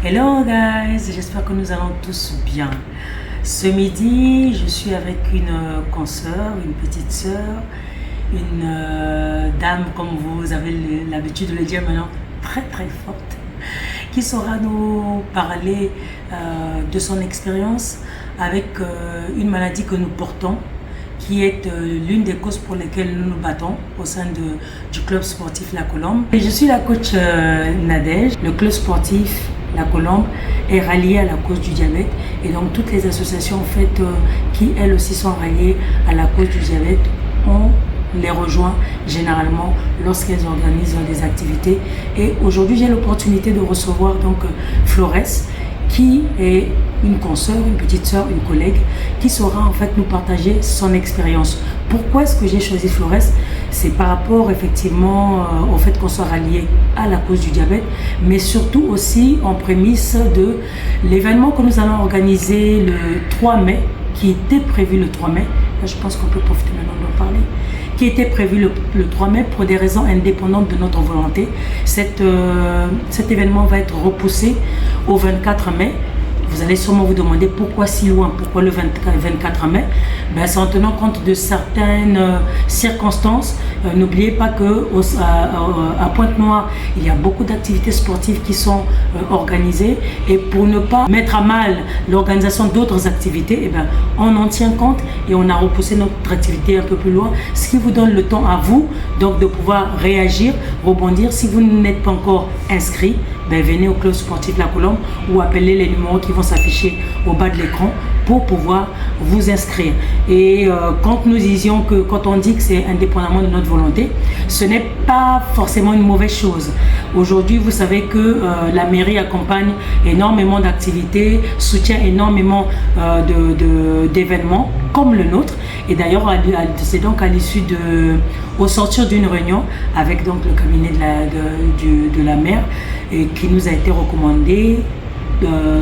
Hello guys, j'espère que nous allons tous bien. Ce midi, je suis avec une consoeur, une petite sœur, une dame, comme vous avez l'habitude de le dire maintenant, très très forte, qui saura nous parler de son expérience avec une maladie que nous portons, qui est l'une des causes pour lesquelles nous nous battons au sein du club sportif La Colombe. Et je suis la coach Nadège. Le club sportif La Colombe est rallié à la cause du diabète, et donc toutes les associations en fait, qui elles aussi sont ralliées à la cause du diabète, on les rejoint généralement lorsqu'elles organisent des activités. Et aujourd'hui j'ai l'opportunité de recevoir donc Flores, qui est une consoeur, une petite sœur, une collègue, qui saura en fait nous partager son expérience. Pourquoi est-ce que j'ai choisi Flores? C'est par rapport effectivement au fait qu'on soit rallié à la cause du diabète, mais surtout aussi en prémisse de l'événement que nous allons organiser le 3 mai, qui était prévu le 3 mai. Là, je pense qu'on peut profiter maintenant d'en parler. Qui était prévu le 3 mai pour des raisons indépendantes de notre volonté. Cet événement va être repoussé au 24 mai. Vous allez sûrement vous demander pourquoi si loin, pourquoi le 24 mai. Ben, c'est en tenant compte de certaines circonstances. N'oubliez pas qu'à Pointe-Noire, il y a beaucoup d'activités sportives qui sont organisées. Et pour ne pas mettre à mal l'organisation d'autres activités, eh ben, on en tient compte et on a repoussé notre activité un peu plus loin. Ce qui vous donne le temps à vous donc, de pouvoir réagir, rebondir. Si vous n'êtes pas encore inscrit, ben, venez au club sportif La Colombe ou appelez les numéros qui vont s'afficher au bas de l'écran pour pouvoir vous inscrire. Et quand nous disions que, quand on dit que c'est indépendamment de notre volonté, ce n'est pas forcément une mauvaise chose. Aujourd'hui, vous savez que la mairie accompagne énormément d'activités, soutient énormément d'événements comme le nôtre. Et d'ailleurs, c'est donc à l'issue au sortir d'une réunion avec donc le cabinet de la maire, et qui nous a été recommandé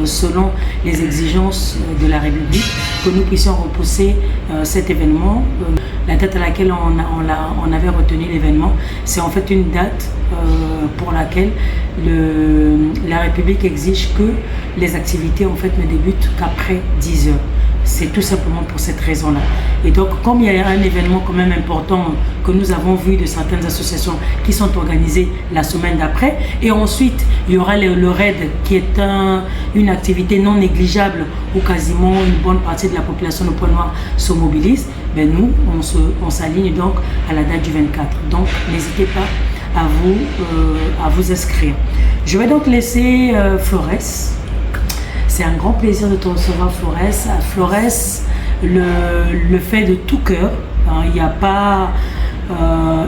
selon les exigences de la République, que nous puissions repousser cet événement. La date à laquelle on avait retenu l'événement, c'est en fait une date pour laquelle la République exige que les activités en fait ne débutent qu'après 10 heures. C'est tout simplement pour cette raison-là. Et donc, comme il y a un événement quand même important que nous avons vu de certaines associations qui sont organisées la semaine d'après, et ensuite, il y aura le RAID qui est une activité non négligeable où quasiment une bonne partie de la population de Pointe-Noire se mobilise, ben nous, on s'aligne donc à la date du 24. Donc, n'hésitez pas à vous inscrire. Je vais donc laisser Flores. C'est un grand plaisir de te recevoir, Flores. Flores le fait de tout cœur. Il n'y a pas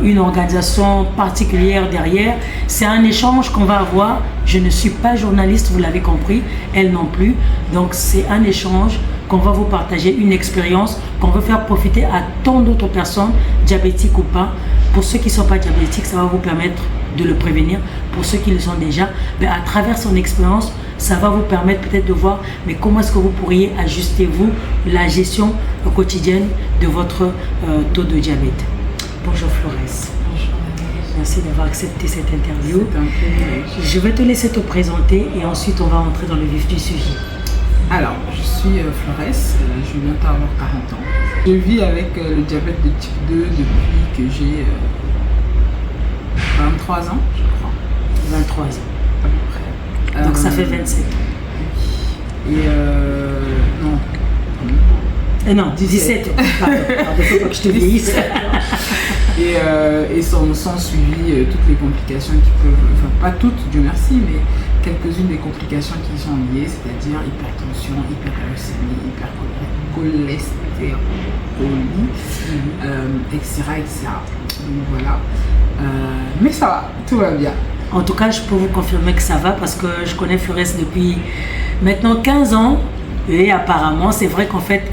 une organisation particulière derrière. C'est un échange qu'on va avoir. Je ne suis pas journaliste, vous l'avez compris, elle non plus. Donc c'est un échange qu'on va vous partager, une expérience qu'on veut faire profiter à tant d'autres personnes, diabétiques ou pas. Pour ceux qui ne sont pas diabétiques, ça va vous permettre de le prévenir. Pour ceux qui le sont déjà, ben à travers son expérience, ça va vous permettre peut-être de voir mais comment est-ce que vous pourriez ajuster vous la gestion quotidienne de votre taux de diabète. Bonjour Flores. Bonjour. Merci d'avoir accepté cette interview. C'est un privilège. Je vais te laisser te présenter et ensuite on va entrer dans le vif du sujet. Alors, je suis Flores, je viens d'avoir 40 ans. Je vis avec le diabète de type 2 depuis que j'ai 23 ans, je crois. 23 ans. À peu près. Donc ça fait 27 ans. Et non. Non, 17 ans. Pardon, il ne faut pas que je te vieillisse. Et sont suivies toutes les complications qui peuvent, enfin pas toutes, Dieu merci, mais quelques-unes des complications qui sont liées, c'est-à-dire hypertension, hyperglycémie, hypercholestérolie, etc., etc. Donc voilà. Mais ça va, tout va bien. En tout cas, je peux vous confirmer que ça va parce que je connais Flores depuis maintenant 15 ans et apparemment, c'est vrai qu'en fait,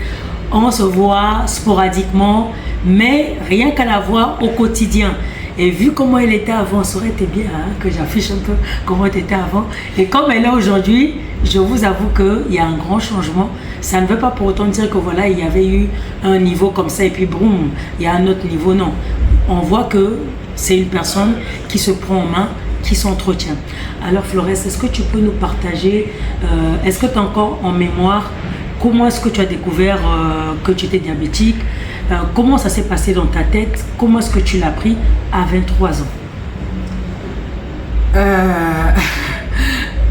on se voit sporadiquement, mais rien qu'à la voir au quotidien. Et vu comment elle était avant, ça aurait été bien que j'affiche un peu comment elle était avant. Et comme elle est aujourd'hui, je vous avoue qu'il y a un grand changement. Ça ne veut pas pour autant dire que voilà, il y avait eu un niveau comme ça et puis boum, il y a un autre niveau. Non, on voit que c'est une personne qui se prend en main, qui s'entretient. Alors Flores, est-ce que tu peux nous partager, est-ce que tu as encore en mémoire comment est-ce que tu as découvert que tu étais diabétique? Comment ça s'est passé dans ta tête? Comment est-ce que tu l'as pris à 23 ans?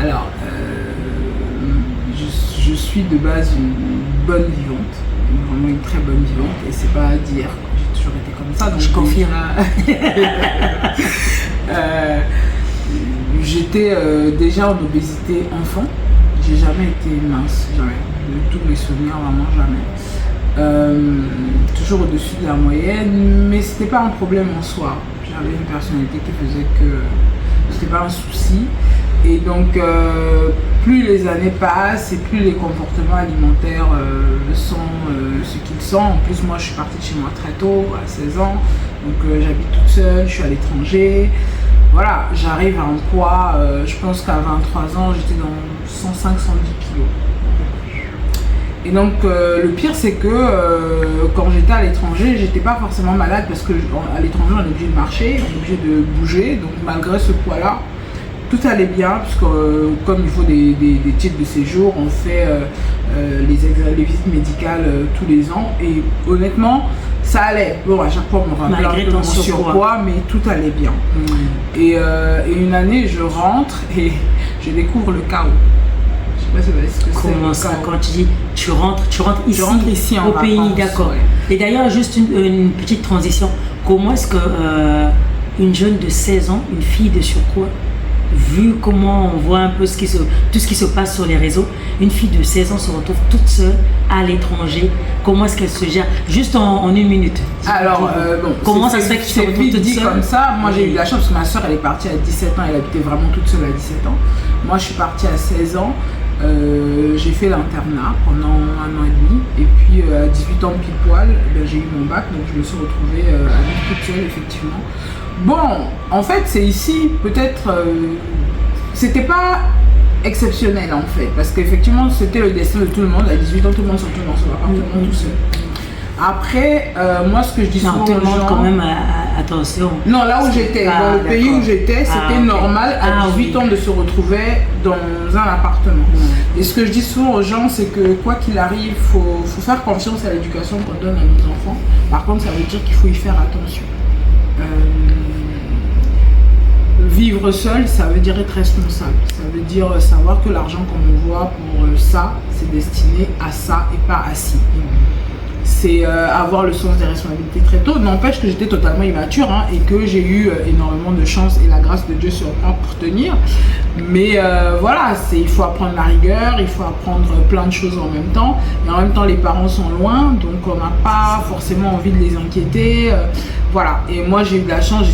Alors, je suis de base une bonne vivante, vraiment une très bonne vivante, et c'est pas d'hier, j'ai toujours été comme ça. Donc je confirme. J'étais déjà en obésité enfant, j'ai jamais été mince, jamais, de tous mes souvenirs, vraiment jamais. Toujours au-dessus de la moyenne, mais c'était pas un problème en soi. J'avais une personnalité qui faisait que c'était pas un souci. Et donc, plus les années passent et plus les comportements alimentaires sont ce qu'ils sont. En plus, moi, je suis partie de chez moi très tôt, à 16 ans. Donc, j'habite toute seule, je suis à l'étranger. Voilà, j'arrive à un poids, je pense qu'à 23 ans, j'étais dans 105-110 kilos. Et donc, le pire, c'est que quand j'étais à l'étranger, j'étais pas forcément malade parce qu'à l'étranger, on est obligé de marcher, on est obligé de bouger. Donc, malgré ce poids-là, tout allait bien, puisque comme il faut des titres de séjour, on fait les visites médicales tous les ans. Et honnêtement, ça allait. Bon, à chaque fois, on me rappelait un peu mon surpoids, mais tout allait bien. Et une année, je rentre et je découvre le chaos. Je sais pas si ce que c'est. Comment ça, quand tu dis tu rentres ici, ici au pays, d'accord. Ouais. Et d'ailleurs, juste une petite transition. Comment est-ce que une jeune de 16 ans, une fille de surpoids, vu comment on voit un peu tout ce qui se passe sur les réseaux, une fille de 16 ans se retrouve toute seule à l'étranger. Comment est-ce qu'elle se gère? Juste en une minute. Alors, comment ça se fait que tu te retrouves toute seule? Comme ça, moi j'ai eu la chance parce que ma soeur elle est partie à 17 ans, elle habitait vraiment toute seule à 17 ans. Moi je suis partie à 16 ans. J'ai fait l'internat pendant 1 an et demi et puis à 18 ans pile poil, j'ai eu mon bac, donc je me suis retrouvée à vivre toute seule effectivement. Bon, en fait c'est ici peut-être, c'était pas exceptionnel en fait, parce qu'effectivement c'était le destin de tout le monde. À 18 ans tout le monde se retrouve dans son appartement tout seul. Après, moi ce que je dis souvent tout le monde aux gens, quand même, attention. Non, là où j'étais, dans le pays où j'étais, c'était normal à 18 ans de se retrouver dans un appartement. Et ce que je dis souvent aux gens, c'est que quoi qu'il arrive, faut faire confiance à l'éducation qu'on donne à nos enfants. Par contre, ça veut dire qu'il faut y faire attention. Vivre seul, ça veut dire être responsable. Ça veut dire savoir que l'argent qu'on envoie pour ça, c'est destiné à ça et pas à ci. C'est avoir le sens des responsabilités très tôt. N'empêche que j'étais totalement immature et que j'ai eu énormément de chance et la grâce de Dieu sur moi pour tenir. Mais voilà, il faut apprendre la rigueur, il faut apprendre plein de choses en même temps. Mais en même temps, les parents sont loin, donc on n'a pas forcément envie de les inquiéter. Voilà, et moi j'ai eu de la chance,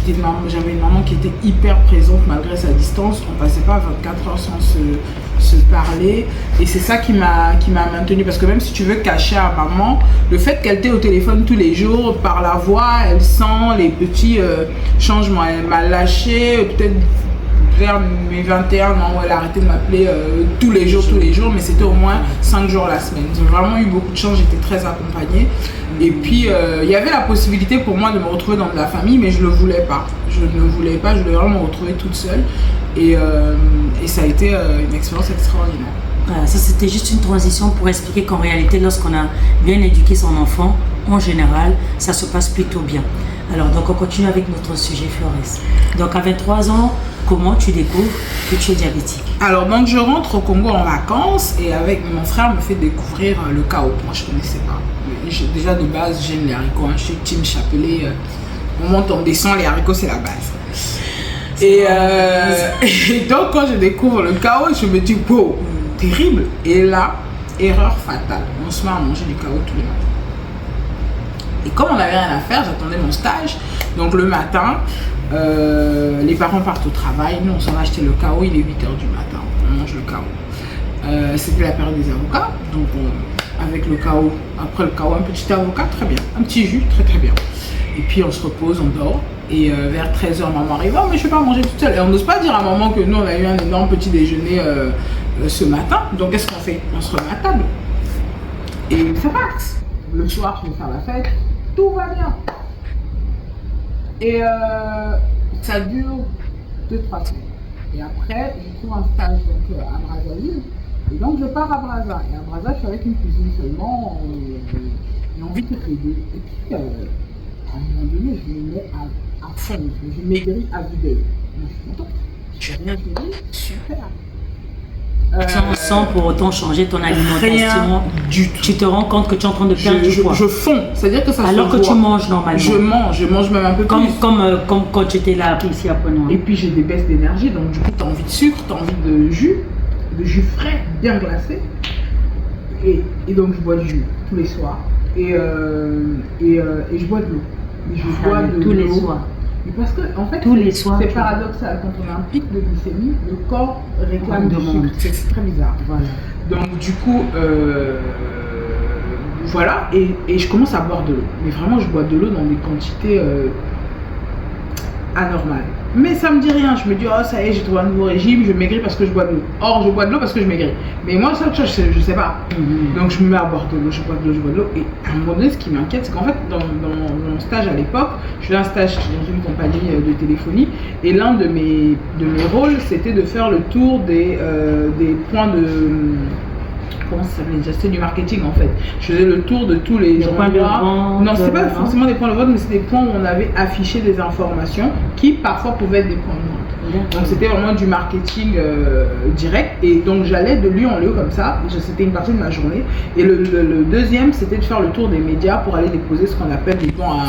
j'avais une maman qui était hyper présente malgré sa distance. On passait pas 24 heures sans se parler, et c'est ça qui m'a maintenue, parce que même si tu veux cacher à maman, le fait qu'elle t'ait au téléphone tous les jours, par la voix, elle sent les petits changements. Elle m'a lâché peut-être vers mes 21 ans où elle a arrêté de m'appeler tous les jours, mais c'était au moins 5 jours la semaine. J'ai vraiment eu beaucoup de chance, j'étais très accompagnée. Et puis il y avait la possibilité pour moi de me retrouver dans de la famille, mais je ne le voulais pas. Je voulais vraiment me retrouver toute seule. Et ça a été une expérience extraordinaire. Voilà, ça c'était juste une transition pour expliquer qu'en réalité, lorsqu'on a bien éduqué son enfant, en général, ça se passe plutôt bien. Alors, donc on continue avec notre sujet, Flores. Donc à 23 ans, comment tu découvres que tu es diabétique? Alors, donc je rentre au Congo en vacances et avec mon frère me fait découvrir le chaos. Moi, je ne connaissais pas. Déjà de base, j'aime les haricots. Je suis team Chapelet. On monte, on descend, les haricots, c'est la base. Et donc, quand je découvre le chaos, je me dis, wow, terrible. Et là, erreur fatale. On se met à manger du chaos tous les matins. Et comme on n'avait rien à faire, j'attendais mon stage. Donc le matin, les parents partent au travail. Nous, on s'en va acheter le chaos. Il est 8h du matin. On mange le chaos. C'était la période des avocats. Donc avec le chaos, après le chaos, un petit avocat, très bien. Un petit jus, très très bien. Et puis on se repose, on dort. Et vers 13h, maman arrive. Oh, mais je ne vais pas manger toute seule. Et on n'ose pas dire à maman que nous, on a eu un énorme petit déjeuner ce matin. Donc qu'est-ce qu'on fait? On se remet à table. Et ça passe. Le soir, je vais faire la fête. Tout va bien. Et ça dure 2-3 semaines. Et après, je trouve un stage donc, à Brazzaville. Et donc, je pars à Brazza. Et à Brazza, je suis avec une cousine seulement. Et on vit toutes les deux. Et puis, à un moment donné, je me mets à fond. Je maigris à vue d'œil. Moi, je suis contente. Je fais rien de maigrir. Super. Sans pour autant changer ton alimentation. Rien du tout. Tu te rends compte que tu es en train de perdre du poids. Je fonds. C'est-à-dire que ça alors se que voit. tu manges normalement. Je mange même un peu plus. Comme quand tu étais là ici à Ponoir. Et puis j'ai des baisses d'énergie, donc du coup tu as envie de sucre, tu as envie de jus frais, bien glacé. Et donc je bois du jus tous les soirs. Et je bois de l'eau. Mais je bois de tous l'eau. les soirs. Mais parce que en fait, tous les soirs, c'est paradoxal. Quand on a un pic de glycémie, le corps réclame du sucre. C'est très bizarre. Voilà. Donc du coup, voilà, et je commence à boire de l'eau. Mais vraiment, je bois de l'eau dans des quantités anormales. Mais ça me dit rien. Je me dis, oh ça y est, j'ai trouvé un nouveau régime, je maigris parce que je bois de l'eau. Or, je bois de l'eau parce que je maigris. Mais moi, ça, je sais pas. Donc je me mets à boire de l'eau, je bois de l'eau. Et à un moment donné, ce qui m'inquiète, c'est qu'en fait, dans mon stage à l'époque, je faisais un stage dans une compagnie de téléphonie. Et l'un de mes rôles, c'était de faire le tour des points de... Comment ça s'appelait déjà? C'était du marketing en fait. Je faisais le tour de tous les points de vente. Non, c'était pas forcément des points de vente, mais c'était des points où on avait affiché des informations qui parfois pouvaient être des points de vente. Donc c'était vraiment du marketing direct. Et donc j'allais de lieu en lieu comme ça. C'était une partie de ma journée. Et le deuxième, c'était de faire le tour des médias pour aller déposer ce qu'on appelle des bans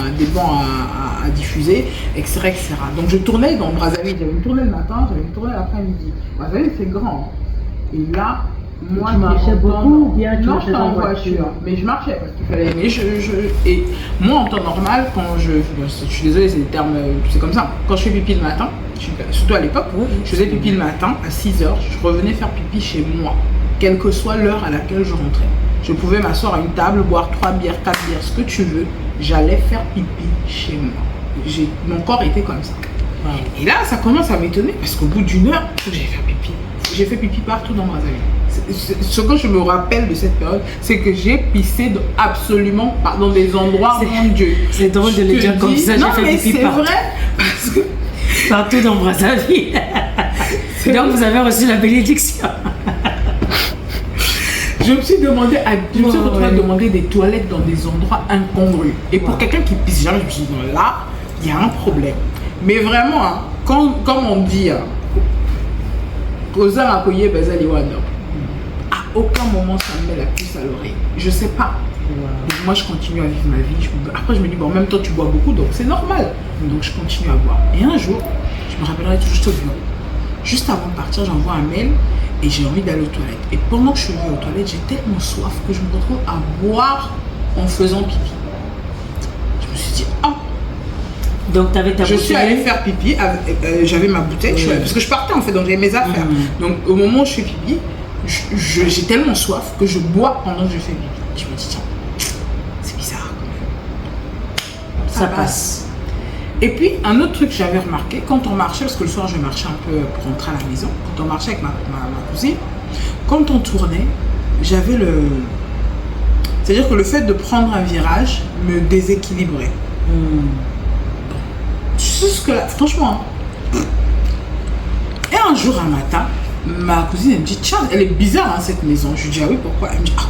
à diffuser, etc., etc. Donc je tournais dans Brazzaville. J'avais une tournée le matin, j'avais une tournée l'après-midi. Brazzaville, c'est grand. Hein. Et là, moi, tu marchais beaucoup ou bien tu marchais en voiture? Mais je marchais parce qu'il fallait. Mais et moi, en temps normal, quand je suis désolée, c'est des termes, c'est comme ça. Quand je fais pipi le matin, surtout à l'époque, je faisais pipi le matin à 6h, je revenais faire pipi chez moi, quelle que soit l'heure à laquelle je rentrais. Je pouvais m'asseoir à une table, boire 3 bières, 4 bières, ce que tu veux, j'allais faire pipi chez moi. Mon corps était comme ça. Wow. Et là, ça commence à m'étonner parce qu'au bout d'une heure, il faut que j'aille faire pipi. J'ai fait pipi partout dans Brazzaville. Ce que je me rappelle de cette période, c'est que j'ai pissé absolument dans des endroits, mon Dieu. C'est drôle de le dire comme ça, j'ai fait pipi partout. C'est vrai, parce que... partout dans Brazzaville. Donc vous avez reçu la bénédiction. Je me suis demandé je me suis retrouvée à demander des toilettes dans des endroits incongrus. Et pour quelqu'un qui pisse jamais, je me suis dit, non, là, il y a un problème. Mais vraiment, hein, comme on dit, Koza Makoye Bezaliwano, à aucun moment ça me met la puce à l'oreille. Je sais pas. Donc moi je continue à vivre ma vie. Après je me dis, bon, en même temps tu bois beaucoup, donc c'est normal. Donc je continue à boire. Et un jour, je me rappellerai toujours au bureau. Juste avant de partir, j'envoie un mail et j'ai envie d'aller aux toilettes. Et pendant que je suis allée aux toilettes, j'ai tellement soif que je me retrouve à boire en faisant pipi. Je me suis dit, ah. Donc, tu avais ta bouteille. Je suis allée faire pipi, j'avais ma bouteille, parce que je partais en fait, donc j'avais mes affaires. Donc au moment où je fais pipi, j'ai tellement soif que je bois pendant que je fais pipi. Je me dis, tiens, c'est bizarre quand même. Ça passe. Et puis un autre truc que j'avais remarqué, quand on marchait, parce que le soir je marchais un peu pour rentrer à la maison, quand on marchait avec ma cousine, quand on tournait, j'avais le... C'est-à-dire que le fait de prendre un virage me déséquilibrait. Jusque-là, franchement. Et un jour, un matin, ma cousine, elle me dit, tiens, elle est bizarre hein, cette maison. Je lui dis, ah oui, pourquoi? Elle me dit, ah,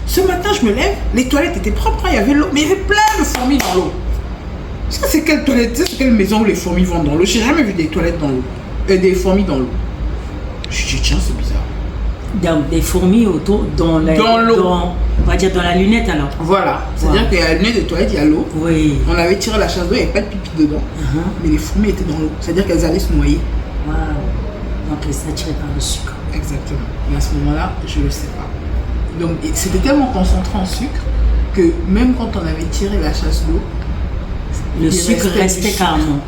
ce matin, je me lève, les toilettes étaient propres, il y avait l'eau, mais il y avait plein de fourmis dans l'eau. Ça, c'est quelle toilette? C'est quelle maison où les fourmis vont dans l'eau? J'ai jamais vu des toilettes dans l'eau. Des fourmis dans l'eau. Je dis, tiens, c'est bizarre. Donc, des fourmis autour, dans l'eau. On va dire dans la lunette alors. Voilà. C'est-à-dire qu'il y a la lunette des toilettes, il y a l'eau. Oui. On avait tiré la chasse d'eau, il n'y avait pas de pipi dedans. Mais les fourmis étaient dans l'eau. C'est-à-dire qu'elles allaient se noyer. Waouh. Donc, elles s'attiraient par le sucre. Exactement. Mais à ce moment-là, je ne le sais pas. Donc, c'était tellement concentré en sucre que même quand on avait tiré la chasse d'eau, le sucre restait carrément.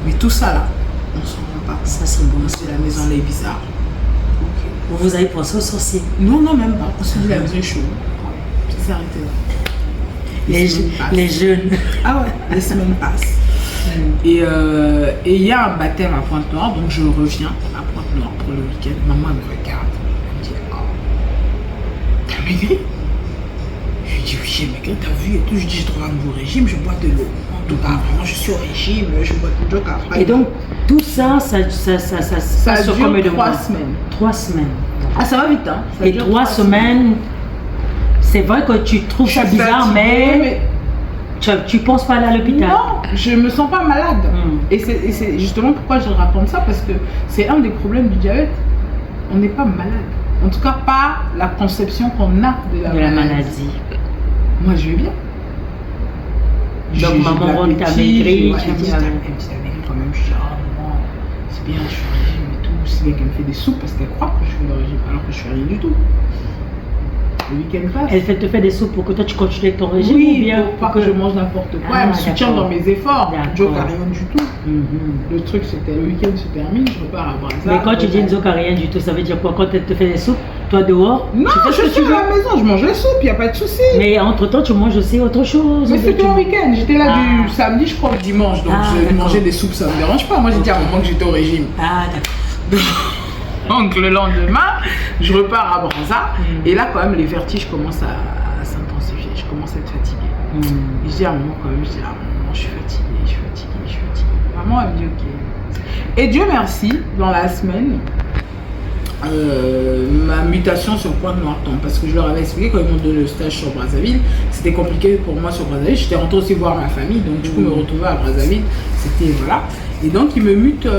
Mais tout ça là, on ne s'en rend pas. Ça, c'est bon. C'est la maison, elle est bizarre. Vous avez pensé aux sorciers? Non, même pas. On se dit la maison est chaude. Ça s'est arrêté là. Les jeunes. Ah ouais, les semaines passent. Et il y a un baptême à Pointe-Noire, donc je reviens à Pointe-Noire pour le week-end. Maman me regarde. Elle me dit, oh, t'as maigri? Je lui dis, oui, j'ai maigri, t'as vu et tout. Je dis, j'ai trouvé un nouveau régime, je bois de l'eau. En tout cas, vraiment, je suis au régime, je bois de l'eau. Et donc, tout ça, Ça sur dure combien de 3 mois? semaines. 3 semaines. Ah, ça va vite, hein. Ça Et dure 3 3 semaines, c'est vrai que tu trouves Je ça suis bizarre, fatiguée, mais tu penses pas aller à l'hôpital. Non, je me sens pas malade. Mm. Et c'est justement pourquoi je raconte ça, parce que c'est un des problèmes du diabète. On n'est pas malade. En tout cas, pas la conception qu'on a de la maladie. Moi, je vais bien. Donc, maman rentre ta maigrie, tu dis, quand même, je dis, ah, maman, c'est bien, je suis au régime et tout. C'est bien qu'elle me fait des soupes parce qu'elle croit que je suis au régime, alors que je fais rien du tout. Le week-end passe. Elle te fait des soupes pour que toi tu continues avec ton régime, Oui, ou bien pour pas que je mange n'importe quoi. Elle me soutient dans mes efforts. Joke à rien du tout. Le truc, c'était le week-end se termine, je repars à Brazza. Mais quand tu dis Nzoka à rien du tout, ça veut dire quoi? Quand elle te fait des soupes, toi dehors, non, je suis à la maison, je mange les soupes, il n'y a pas de souci. Mais entre temps, tu manges aussi autre chose. Mais c'était un week-end, j'étais là du samedi, je crois, au dimanche. Donc je mangeais des soupes, ça ne me dérange pas. Moi, j'ai dit à maman que j'étais au régime. Ah, d'accord. Donc le lendemain, je repars à Brazza. Et là, quand même, les vertiges commencent à s'intensifier. Je commence à être fatiguée. Et je dis à maman, quand même, maman, je suis fatiguée. Maman, elle me dit, ok. Et Dieu merci, dans la semaine, ma mutation sur Pointe-Noirton, parce que je leur avais expliqué quand ils m'ont donné le stage sur Brazzaville, c'était compliqué pour moi sur Brazzaville. J'étais rentrée aussi voir ma famille, donc du coup me retrouver à Brazzaville, c'était voilà. Et donc ils me mutent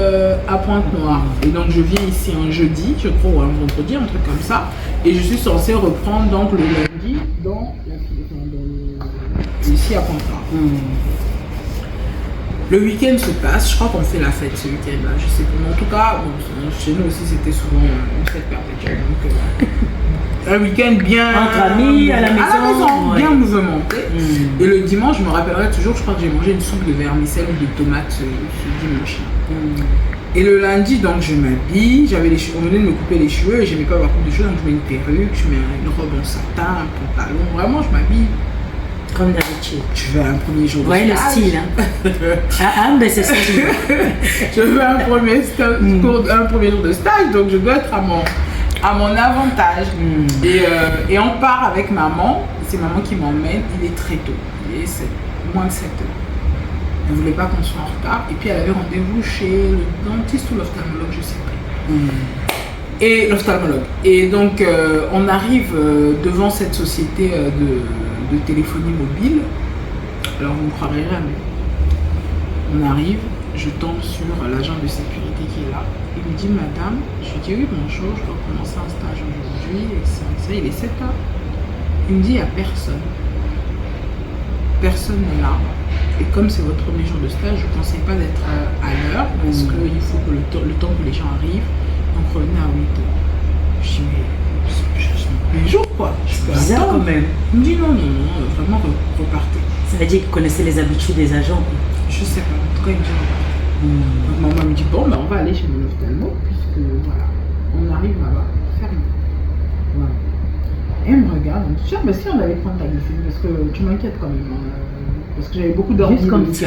à Pointe-Noire. Et donc je viens ici un jeudi, je crois, ou un vendredi, un truc comme ça. Et je suis censée reprendre donc le lundi ici à Pointe-Noire. Le week-end se passe, je crois qu'on fait la fête ce week-end-là, je sais pas. Mais en tout cas, bon, chez nous aussi c'était souvent une fête perpétuelle. Donc, un week-end bien. Entre amis, à la maison. Ouais. Bien mouvementé. Et le dimanche, je me rappellerai toujours, je crois que j'ai mangé une soupe de vermicelle ou de tomates ce dimanche. Et le lundi, donc je m'habille, j'avais les cheveux, on venait de me couper les cheveux et j'aimais pas avoir coupe de cheveux, donc je mets une perruque, je mets une robe en satin, un pantalon, vraiment je m'habille. Comme d'habitude. Je fais un premier jour de stage. Le style, hein. Mais c'est ça. Je fais un premier jour de stage, donc je dois être à mon avantage. Et on part avec maman, c'est maman qui m'emmène, il est très tôt, il est moins de 7 heures. Elle ne voulait pas qu'on soit en retard, et puis elle avait rendez-vous chez le dentiste ou l'ophtalmologue, je ne sais pas. Et l'ophtalmologue. Et donc on arrive devant cette société de téléphonie mobile. Alors vous ne me croirez jamais. On arrive, je tombe sur l'agent de sécurité qui est là. Il me dit, madame, je lui dis oui, bonjour, je dois commencer un stage aujourd'hui. Et ça, il est 7 heures. Il me dit, il n'y a personne. Personne n'est là. Et comme c'est votre premier jour de stage, je ne conseille pas d'être à l'heure parce qu'il faut que le temps que les gens arrivent. Donc revenez à 8 heures. Je dis, mais les jours quoi. C'est bizarre quand même. Il me dit non, vraiment repartez. Ça veut dire qu'il connaissait les habitudes des agents. Je sais pas, en tout cas il me dit repartez. Donc maman me dit bon, ben, on va aller chez mon ophtalmo puisque voilà, on arrive là-bas, ferme. Voilà. Et elle me regarde, elle me dit mais si on allait prendre ta glycémie parce que tu m'inquiètes quand même. Parce que j'avais beaucoup dormi. Juste comme ça.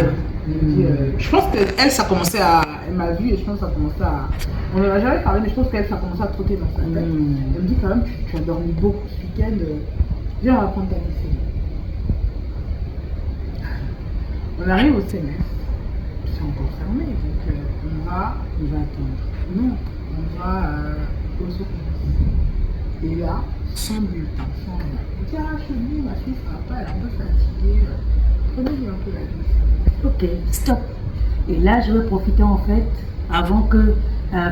Je pense qu'elle, ça commençait à. Elle m'a vu et je pense que ça commençait à. On n'en a jamais parlé, mais je pense qu'elle, ça commençait à trotter dans sa tête. Elle me dit quand même, tu as dormi beaucoup ce week-end. Viens, on va prendre ta glycémie. On arrive au CNS. C'est encore fermé, donc on va attendre. Non, on va aux urgences. Et là, sans bulletin, sans rien. Elle dit, ah, je suis venue, ma fille, ça va pas, elle est un peu fatiguée. Prenez-lui un peu la glycémie. Ok, stop. Et là, je vais profiter en fait, avant que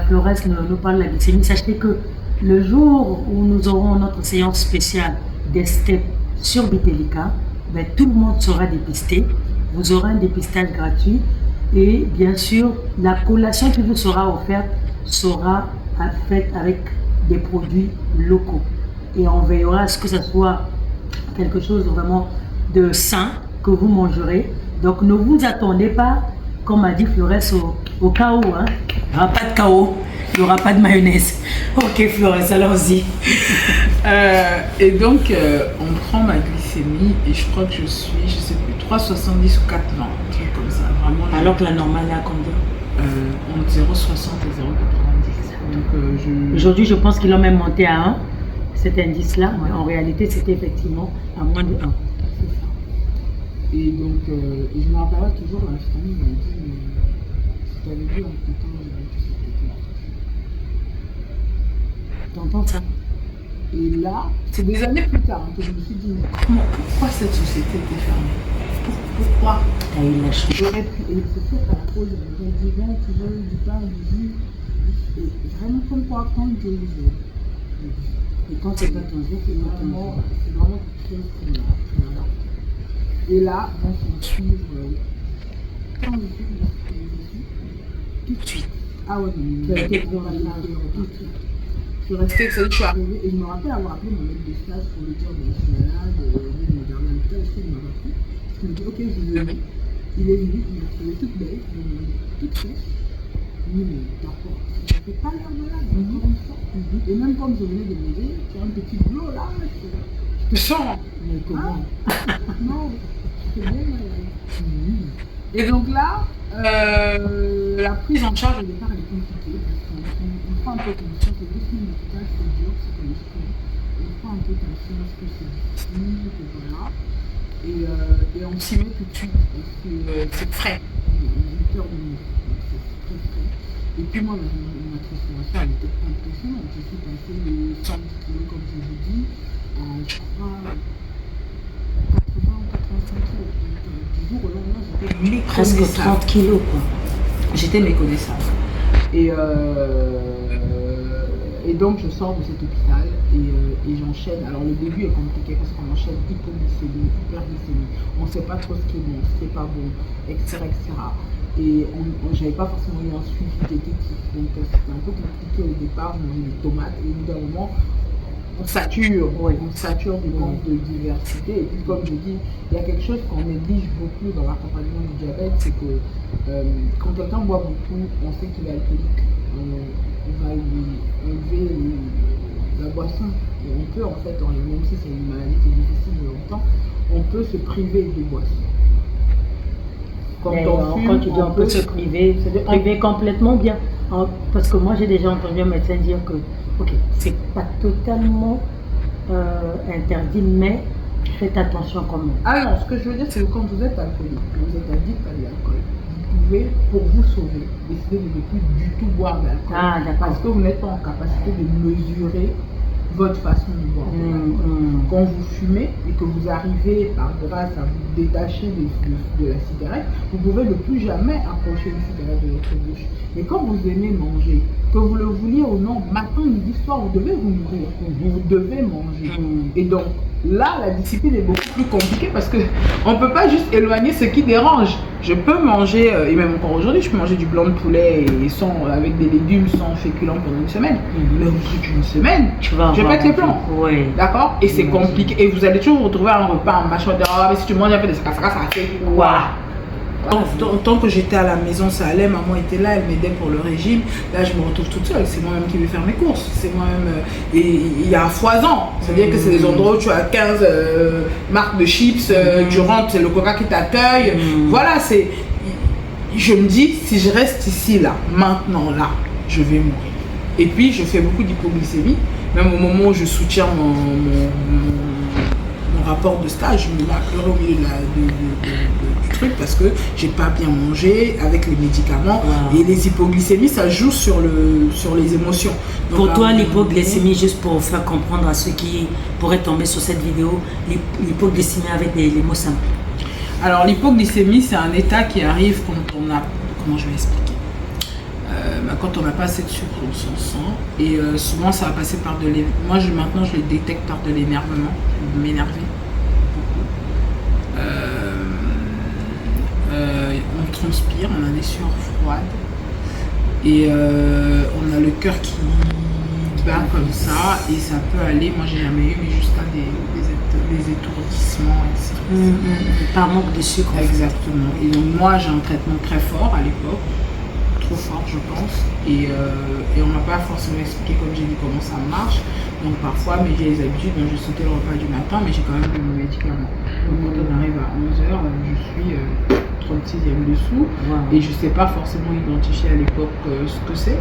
Flores nous parle de la glycémie. Sachez que le jour où nous aurons notre séance spéciale des steps sur Bitelica, ben, tout le monde sera dépisté. Vous aurez un dépistage gratuit et bien sûr, la collation qui vous sera offerte sera faite avec des produits locaux. Et on veillera à ce que ce soit quelque chose vraiment de sain que vous mangerez. Donc ne vous attendez pas, comme a dit Flores, au chaos. Hein. Il n'y aura pas de chaos, il n'y aura pas de mayonnaise. Ok Flores, allons-y. Et donc on prend ma glycémie et je crois que je suis, je sais plus, 3,70 ou 4,20, un truc comme ça. Vraiment, alors que la normale est à combien? Entre 0,60 et 0,90. Donc aujourd'hui je pense qu'ils l'ont même monté à 1, cet indice-là, mais en réalité c'était effectivement à moins de 1. C'est ça. Et donc je me rappelle toujours, la famille m'a dit, je t'avais dit en temps, T'entends ça? Et là, c'est des années plus tard que je me suis dit, mais pourquoi cette société était fermée? Pourquoi? T'as eu la chance. J'aurais pu, et c'est sûr qu'à la pause, j'aurais dit, bon, tu veux du pain, du jus, et vraiment comme quoi, quand Dieu les aide. Et quand c'est pas ton jour, c'est pas ton jour. C'est vraiment quelque chose qui m'a. Et là, on s'en suivre 15 jours Tout de suite. Ah ouais, mais Tu as été tout de suite. Je suis restée, je suis arrivée et je me rappelle avoir appelé mon maître de stage pour lui dire bon, je suis malade, il me garde à l'hôpital, est-ce qu'il m'a rappelé? Il me dit ok, je vais venir. Il est venu, il m'a trouvé toute belle, toute fraîche. Il m'a dit mais d'accord, je n'avais pas l'air malade, encore une fois. Et même comme je venais de manger, tu as un petit boulot là, je te sens. Mais comment? Non, je suis bien malade. Et donc là, la prise en charge au départ elle est compliquée. On prend un peu conscience que 2 semaines d'hôpital c'est dur psychologiquement. On prend un peu conscience que c'est difficile, que voilà. Et on s'y met tout de suite parce que c'est frais. 8 heures de nuit, donc c'est très frais. Et puis moi, ma transformation elle était impressionnante. Je suis passée de 110 kilos comme je vous dis à je crois 80 ou 85 kilos. Donc du jour au lendemain j'étais méconnaissable. Presque 30 kilos, quoi. J'étais méconnaissable. Et donc je sors de cet hôpital et j'enchaîne. Alors le début est compliqué parce qu'on enchaîne hypoglycémie, hyperglycémie. On ne sait pas trop ce qui est bon, ce qui n'est pas bon, etc. Et j'avais pas forcément eu un suivi diététique. Donc c'était un peu compliqué au départ, on mangeait des tomates et au bout d'un moment, on sature, on sature du manque de diversité. Et puis comme je dis, il y a quelque chose qu'on néglige beaucoup dans l'accompagnement du diabète, c'est que quand quelqu'un boit beaucoup, on sait qu'il est alcoolique. On va lui enlever la boisson. Et on peut en fait, même si c'est une maladie qui est difficile de longtemps, on peut se priver de boisson. Quand tu dis on peut se priver, c'est de priver complètement bien. Parce que moi j'ai déjà entendu un médecin dire que ok, c'est pas totalement interdit, mais faites attention quand même. Ah non, ce que je veux dire, c'est que quand vous êtes alcoolique, vous êtes addict à l'alcool, vous pouvez, pour vous sauver, décider de ne plus du tout boire d'alcool. Ah, d'accord. Parce que vous n'êtes pas en capacité de mesurer votre façon de boire. Quand vous fumez et que vous arrivez, par grâce à vous détacher de la cigarette, vous pouvez ne plus jamais approcher une cigarette de votre bouche. Mais quand vous aimez manger, que vous le vouliez ou non, matin, midi, soir, vous devez vous nourrir, vous devez manger. Et donc, là, la discipline est beaucoup plus compliquée parce qu'on ne peut pas juste éloigner ce qui dérange. Je peux manger, et même encore aujourd'hui, je peux manger du blanc de poulet et avec des légumes sans féculents pendant une semaine. Mais au bout d'une semaine, je vais mettre les plans. Oui. D'accord? Et c'est compliqué. Et vous allez toujours vous retrouver à un repas, un machin, mais si tu manges un peu de ça fait quoi? Tant que j'étais à la maison, ça allait, maman était là, elle m'aidait pour le régime. Là, je me retrouve toute seule, c'est moi-même qui vais faire mes courses. C'est moi-même. Et il y a foisant. C'est-à-dire que c'est des endroits où tu as 15 marques de chips, tu rentres, c'est le coca qui t'accueille. Voilà, c'est. Je me dis, si je reste ici, là, maintenant, là, je vais mourir. Et puis, je fais beaucoup d'hypoglycémie. Même au moment où je soutiens mon rapport de stage, je me mets à pleurer au milieu du truc parce que j'ai pas bien mangé avec les médicaments. Et les hypoglycémies ça joue sur les émotions. Donc, pour toi, l'hypoglycémie, juste pour faire comprendre à ceux qui pourraient tomber sur cette vidéo, l'hypoglycémie avec les mots simples. Alors l'hypoglycémie c'est un état qui arrive quand on a, comment je vais expliquer, quand on n'a pas assez de sucre dans son sang et souvent ça va passer par de l'énervement. Moi maintenant je le détecte par de l'énervement, m'énerver beaucoup. On transpire, on a des sueurs froides et on a le cœur qui bat comme ça et ça peut aller, moi j'ai jamais eu, mais jusqu'à des étourdissements, etc. Par manque de sucre. Exactement. Et donc moi j'ai un traitement très fort à l'époque. Trop fort je pense et on m'a pas forcément expliqué comme j'ai dit comment ça marche, donc parfois mes vieilles habitudes, je sautais le repas du matin mais j'ai quand même pris mes médicaments. Donc quand on arrive à 11h je suis 36e dessous et je sais pas forcément identifier à l'époque ce que c'est,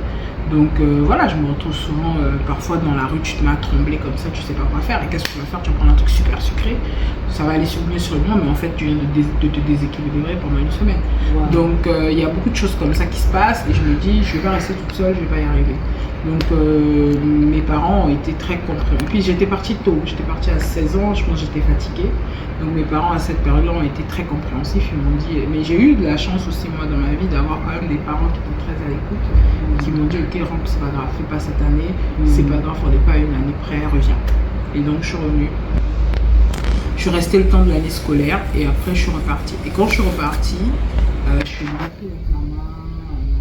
donc voilà, je me retrouve souvent parfois dans la rue, tu te mets à trembler comme ça, tu sais pas quoi faire et qu'est-ce que tu vas faire, tu vas prendre un truc super sucré, ça va aller sur le moment mais en fait tu viens de te déséquilibrer pendant une semaine. Donc il y a beaucoup de choses comme ça qui se passent. place et je me dis, je vais pas rester toute seule, je vais pas y arriver. Donc mes parents ont été très compréhensifs. Et puis j'étais partie tôt, j'étais partie à 16 ans, je pense que j'étais fatiguée. Donc mes parents à cette période-là ont été très compréhensifs, ils m'ont dit, mais j'ai eu de la chance aussi moi dans ma vie d'avoir quand même des parents qui étaient très à l'écoute, qui m'ont dit, ok rentre, c'est pas grave, fais pas cette année, c'est pas grave, on n'est pas une année près, reviens. Et donc je suis revenue. Je suis restée le temps de l'année scolaire et après je suis repartie. Et quand je suis repartie, je suis repartie avec maman,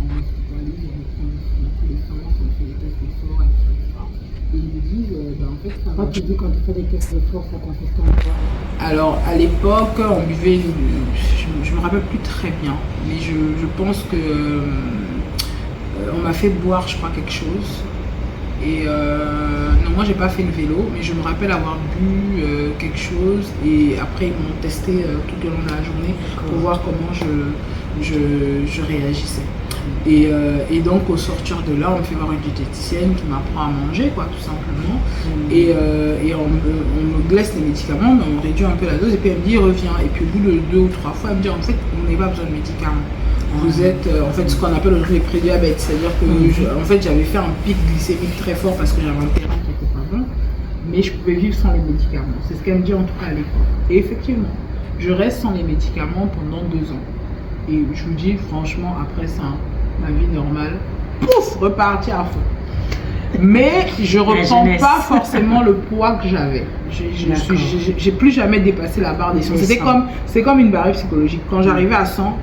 on m'a hospitalisée, tous les 100 ans, on fait des tests d'effort, etc. Et ils me disent, en fait, ça va. Quand tu dis quand tu fais des tests d'effort, ça consiste en quoi? Alors à l'époque, on buvait, je me rappelle plus très bien, mais je pense que on m'a fait boire, je crois, quelque chose. Et non, moi j'ai pas fait le vélo, mais je me rappelle avoir bu quelque chose et après ils m'ont testé tout au long de la journée pour voir comment je réagissais. Et donc au sortir de là, on me fait voir une diététicienne qui m'apprend à manger, quoi, tout simplement. Et on me glace les médicaments, mais on réduit un peu la dose et puis elle me dit reviens. Et puis au bout de 2 ou 3 fois, elle me dit en fait, on n'a pas besoin de médicaments. Vous êtes en fait ce qu'on appelle le prédiabète, c'est-à-dire que en fait j'avais fait un pic glycémique très fort parce que j'avais un terrain qui était pas bon, mais je pouvais vivre sans les médicaments. C'est ce qu'elle me dit en tout cas à l'époque. Et effectivement, je reste sans les médicaments pendant 2 ans. Et je vous dis franchement, après ça, ma vie normale, pouf, reparti à fond. Mais je reprends pas forcément le poids que j'avais. J'ai plus jamais dépassé la barre des 100. C'est comme une barrière psychologique. Quand j'arrivais à 100,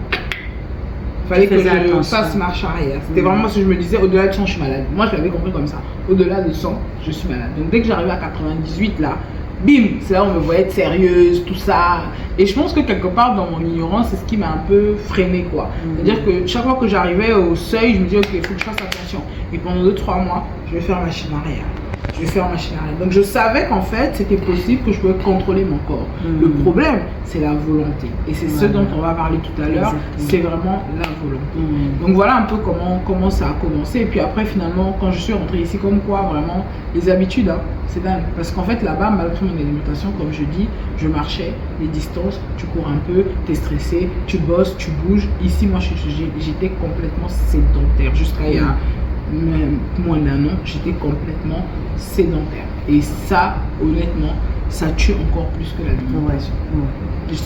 fallait que je fasse marche arrière. C'était vraiment ce que je me disais, au-delà de 100, je suis malade. Moi, je l'avais compris comme ça. Au-delà de 100, je suis malade. Donc, dès que j'arrivais à 98, là, bim, c'est là où on me voyait être sérieuse, tout ça. Et je pense que quelque part, dans mon ignorance, c'est ce qui m'a un peu freinée, quoi. C'est-à-dire que chaque fois que j'arrivais au seuil, je me disais, ok, il faut que je fasse attention. Et pendant 2-3 mois, je vais faire machine arrière. Donc je savais qu'en fait c'était possible que je pouvais contrôler mon corps. Le problème c'est la volonté et c'est ce dont on va parler tout à l'heure, c'est vraiment la volonté. Donc voilà un peu comment ça a commencé et puis après finalement quand je suis rentrée ici, comme quoi vraiment les habitudes, hein, c'est dingue parce qu'en fait là-bas malgré mon alimentation comme je dis, je marchais les distances, tu cours un peu, tu es stressé, tu bosses, tu bouges. Ici moi j'étais complètement sédentaire jusqu'à il y a même moins d'un an, j'étais complètement sédentaire. Et ça, honnêtement, ça tue encore plus que l'alimentation.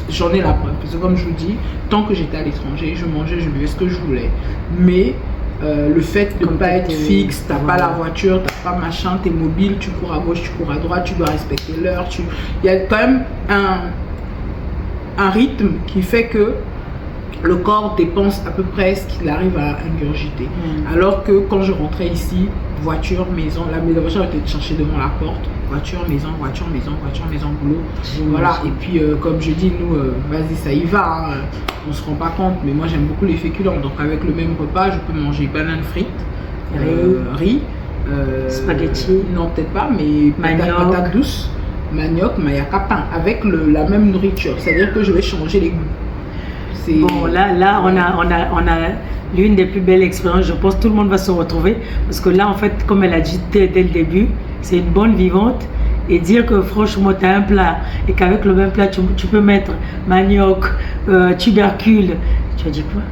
J'en ai la preuve. Parce que comme je vous dis, tant que j'étais à l'étranger, je mangeais, je buvais ce que je voulais. Mais le fait de ne pas être fixe, tu n'as pas la voiture, tu n'as pas machin, tu es mobile, tu cours à gauche, tu cours à droite, tu dois respecter l'heure. Il y a quand même un rythme qui fait que le corps dépense à peu près ce qu'il arrive à ingurgiter. Alors que quand je rentrais ici, voiture, maison, la voiture était cherchée devant la porte, voiture, maison, boulot. Voilà, et puis comme je dis, nous, vas-y, ça y va, hein. On se rend pas compte, mais moi j'aime beaucoup les féculents. Donc avec le même repas, je peux manger banane frites, riz, spaghetti, non peut-être pas, mais patates douces, manioc, mayaka, pain, avec la même nourriture. C'est-à-dire que je vais changer les goûts. Bon, là on a l'une des plus belles expériences. Je pense que tout le monde va se retrouver parce que là, en fait, comme elle a dit dès le début, c'est une bonne vivante. Et dire que franchement, tu as un plat et qu'avec le même plat, tu peux mettre manioc, tubercule, tu as dit quoi?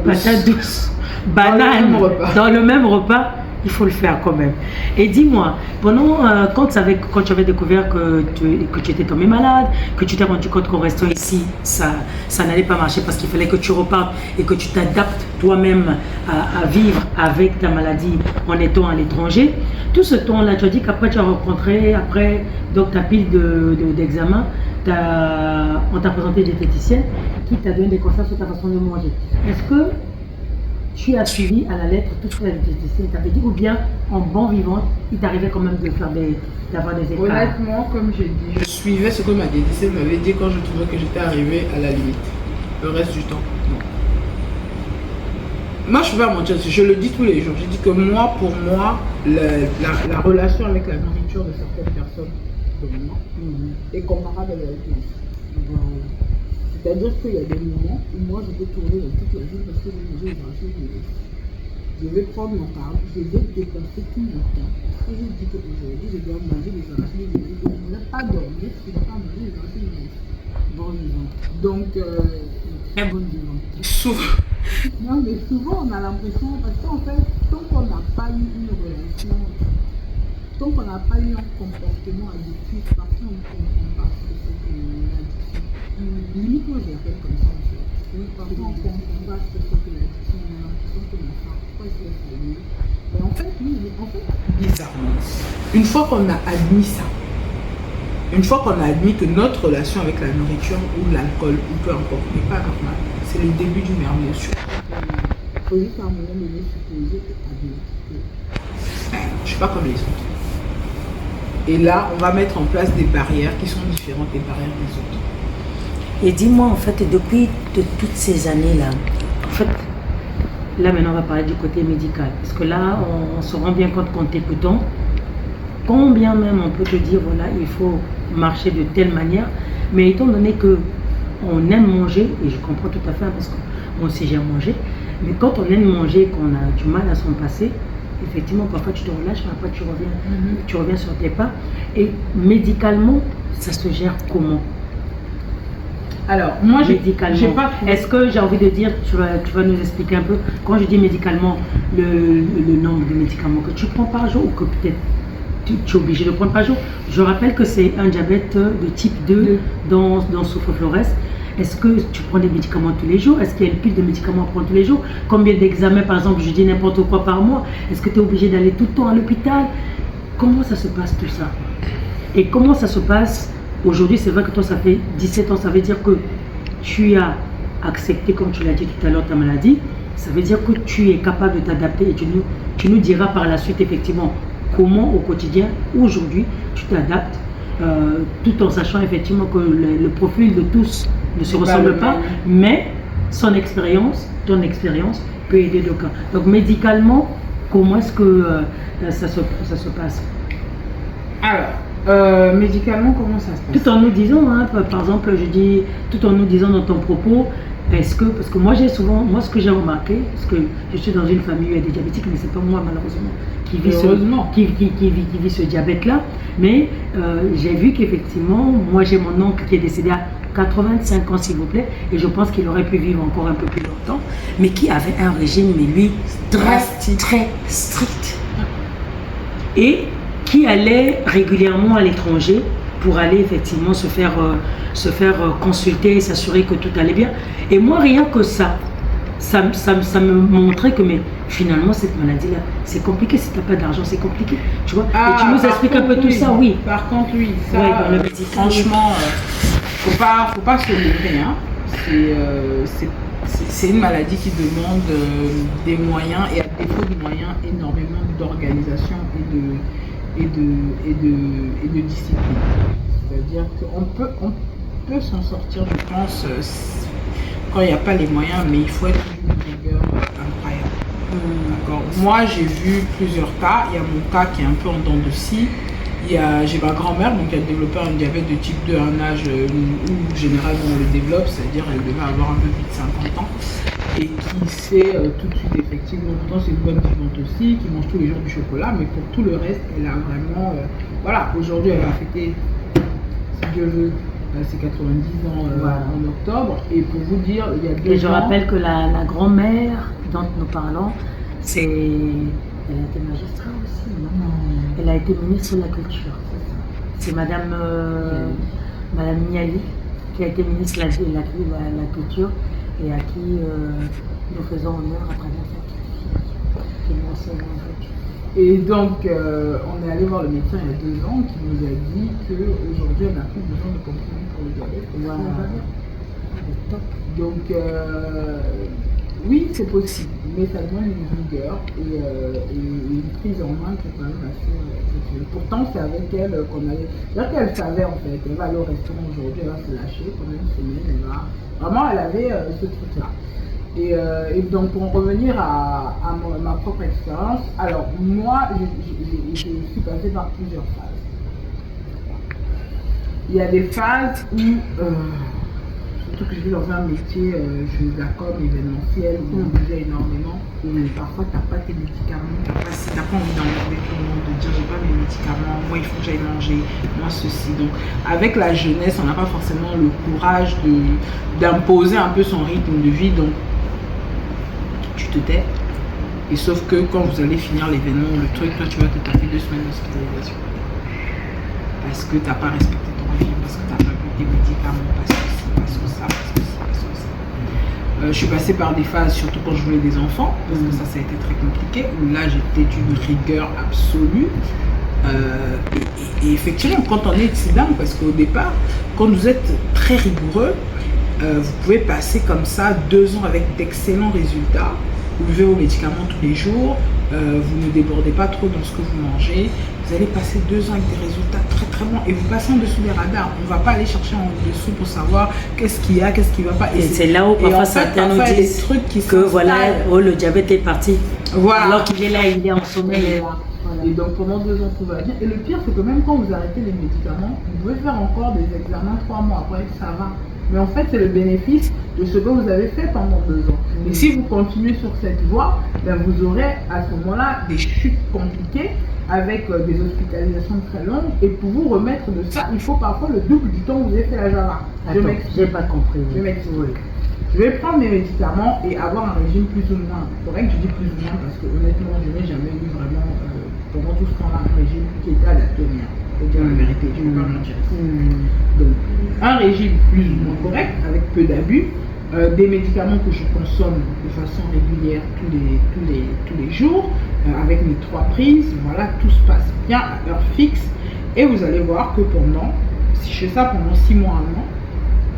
Patate douce, banane dans le même repas. Il faut le faire quand même. Et dis-moi, pendant quand tu avais découvert que tu étais tombé malade, que tu t'es rendu compte qu'en restant ici, ça n'allait pas marcher parce qu'il fallait que tu repartes et que tu t'adaptes toi-même à vivre avec ta maladie en étant à l'étranger. Tout ce temps-là, tu as dit qu'après tu as rencontré, après donc ta pile d'examen, on t'a présenté des diététiciennes qui t'a donné des conseils sur ta façon de manger. Est-ce que tu as suivi à la lettre tout ce que la diététicienne t'avait dit ou bien en bon vivant, il t'arrivait quand même d'avoir des écarts? Honnêtement, comme j'ai dit, je suivais ce que ma diététicienne m'avait dit quand je trouvais que j'étais arrivée à la limite. Le reste du temps, non. Moi, je ne peux pas mentir, je le dis tous les jours. Je dis que moi, pour moi, la relation avec la nourriture de certaines personnes comme moi est comparable à la vie. C'est-à-dire qu'il y a des moments où moi je peux tourner dans toute la ville parce que je vais manger des arachides. Je vais prendre mon table, je vais dépasser tout mon temps. Et je dis qu'aujourd'hui je dois manger des arachides. Je ne vais pas dormir, je ne vais pas manger des arachides. Bon vivant. Donc, très bonne vivante. Non, mais souvent on a l'impression, parce qu'en fait, tant qu'on n'a pas eu une relation, tant qu'on n'a pas eu un comportement addictif, parfois on ne comprend pas ce que c'est que l'addiction. Limite, moi je l'appelle comme ça en fait. Parfois on ne comprend pas ce que c'est que l'addiction, on a l'impression que ma femme, pourquoi il se laisse aller. Et en fait, oui, bizarrement, une fois qu'on a admis ça, une fois qu'on a admis que notre relation avec la nourriture ou l'alcool, ou peu importe, n'est pas normale, c'est le début d'une émotion. Il faut juste à un moment donné supposer que je ne suis pas comme les autres. Et là, on va mettre en place des barrières qui sont différentes des barrières des autres. Et dis-moi, en fait, depuis toutes ces années-là, en fait, là maintenant on va parler du côté médical. Parce que là, on se rend bien compte qu'en t'écoutant, combien même on peut te dire, voilà, il faut marcher de telle manière. Mais étant donné que on aime manger, et je comprends tout à fait, parce que moi aussi j'aime manger, mais quand on aime manger et qu'on a du mal à s'en passer, effectivement, parfois tu te relâches, mais après tu reviens sur tes pas. Et médicalement, ça se gère comment? Alors, moi, j'ai pas. Est-ce que j'ai envie de dire, tu vas nous expliquer un peu, quand je dis médicalement, le nombre de médicaments que tu prends par jour ou que peut-être tu es obligé de prendre par jour. Je rappelle que c'est un diabète de type 2 dans Souffre-Flores. Est-ce que tu prends des médicaments tous les jours? Est-ce qu'il y a une pile de médicaments à prendre tous les jours? Combien d'examens, par exemple, je dis n'importe quoi par mois? Est-ce que tu es obligé d'aller tout le temps à l'hôpital? Comment ça se passe tout ça? Et comment ça se passe aujourd'hui? C'est vrai que toi, ça fait 17 ans, ça veut dire que tu as accepté, comme tu l'as dit tout à l'heure, ta maladie. Ça veut dire que tu es capable de t'adapter et tu nous diras par la suite, effectivement, comment au quotidien, aujourd'hui, tu t'adaptes, tout en sachant effectivement que le profil de tous ne se ressemble pas, mais ton expérience peut aider le cas. Donc médicalement, comment est-ce que ça se passe? Alors, médicalement, comment ça se passe? Tout en nous disant, hein, par exemple, je dis, tout en nous disant dans ton propos, parce que moi j'ai souvent, ce que j'ai remarqué, parce que je suis dans une famille où il y a des diabétiques, mais c'est pas moi malheureusement qui vit ce diabète-là, mais j'ai vu qu'effectivement, moi j'ai mon oncle qui est décédé à 85 ans s'il vous plaît, et je pense qu'il aurait pu vivre encore un peu plus longtemps, mais qui avait un régime, mais lui, très strict. Et qui allait régulièrement à l'étranger pour aller effectivement se faire consulter, s'assurer que tout allait bien. Et moi, rien que ça me montrait que mais finalement, cette maladie-là, c'est compliqué. Si tu n'as pas d'argent, c'est compliqué. Tu vois? Et tu nous expliques un peu tout ça, oui. Par contre, oui. Ça, ouais, dans le médical, franchement, faut pas se leurrer. Hein. C'est une maladie qui demande des moyens et à défaut de moyens, énormément d'organisation et de discipline. C'est-à-dire qu'on peut s'en sortir, je pense, quand il n'y a pas les moyens, mais il faut être d'une rigueur incroyable. D'accord. Moi, j'ai vu plusieurs cas. Il y a mon cas qui est un peu en dents de scie. J'ai ma grand-mère donc, qui a développé un diabète de type 2 à un âge où généralement on le développe, c'est-à-dire elle devait avoir un peu plus de 50 ans. Et qui s'est tout de suite effectivement, pourtant c'est une bonne vivante aussi, qui mange tous les jours du chocolat, mais pour tout le reste, elle a vraiment, voilà, aujourd'hui elle va fêter, si Dieu veut, ses 90 ans en octobre, et pour vous dire, il y a 2 ans... Et je rappelle que la grand-mère dont nous parlons, elle a été magistrat aussi, non? Elle a été ministre de la Culture, c'est Madame Niali, qui a été ministre de la Culture, et à qui nous faisons honneur à travers cette fille. Et donc, on est allé voir le médecin il y a 2 ans qui nous a dit qu'aujourd'hui, on n'a plus besoin de comprimés pour le diabète. Voilà. Donc, oui, c'est possible, mais ça demande une rigueur et une prise en main qui est quand même assez exceptionnelle. Pourtant, c'est avec elle qu'on allait. C'est-à-dire qu'elle savait en fait, elle va aller au restaurant aujourd'hui, elle va se lâcher pendant une semaine, Vraiment, elle avait ce truc-là. Et donc, pour en revenir à ma propre expérience, alors moi, je suis passée par plusieurs phases. Il y a des phases où, surtout que je vis dans un métier, je suis d'accord, événementiel, où on bougeait énormément, et parfois, tu n'as pas tes médicaments, tu n'as pas envie d'enlever tout le monde, de dire j'ai pas mes médicaments, moi il faut que j'aille manger, moi ceci. Donc, avec la jeunesse, on n'a pas forcément le courage d'imposer un peu son rythme de vie. Donc, tu te tais. Et sauf que quand vous allez finir l'événement, le truc, là, tu vas te taper 2 semaines d'hospitalisation. Parce que tu n'as pas respecté ton régime, parce que tu n'as pas bu tes médicaments, parce que ci, parce que ça, parce que ci, parce que ça. Je suis passée par des phases, surtout quand je voulais des enfants, parce que ça a été très compliqué, où là, j'étais d'une rigueur absolue. Et effectivement, quand on est dingue, parce qu'au départ, quand vous êtes très rigoureux, vous pouvez passer comme ça 2 ans avec d'excellents résultats. Vous buvez vos médicaments tous les jours, vous ne débordez pas trop dans ce que vous mangez. Vous allez passer 2 ans avec des résultats très très bons et vous passez en dessous des radars. On ne va pas aller chercher en dessous pour savoir qu'est-ce qu'il y a, qu'est-ce qui ne va pas. Et c'est là où parfois certains nous disent que voilà, oh, le diabète est parti. Voilà. Alors qu'il est là, il est en sommeil. Voilà. Et donc pendant 2 ans, tout va bien. Et le pire, c'est que même quand vous arrêtez les médicaments, vous pouvez faire encore des examens 3 mois après, ça va. Mais en fait, c'est le bénéfice de ce que vous avez fait pendant 2 ans. Et si vous continuez sur cette voie, ben vous aurez à ce moment-là des chutes compliquées avec des hospitalisations très longues. Et pour vous remettre de ça, il faut parfois le double du temps où vous avez fait la Java. J'ai pas compris. Je m'explique. Je vais prendre mes médicaments et avoir un régime plus ou moins correct. Je dis plus ou moins parce que honnêtement, je n'ai jamais eu vraiment, pendant tout ce temps-là, un régime qui était adapté au mien. Faut dire la vérité, je ne vais pas mentir. Donc, un régime plus ou moins correct, avec peu d'abus, des médicaments que je consomme de façon régulière tous les jours, avec mes 3 prises, voilà, tout se passe bien à heure fixe. Et vous allez voir que si je fais ça pendant 6 mois, 1 an,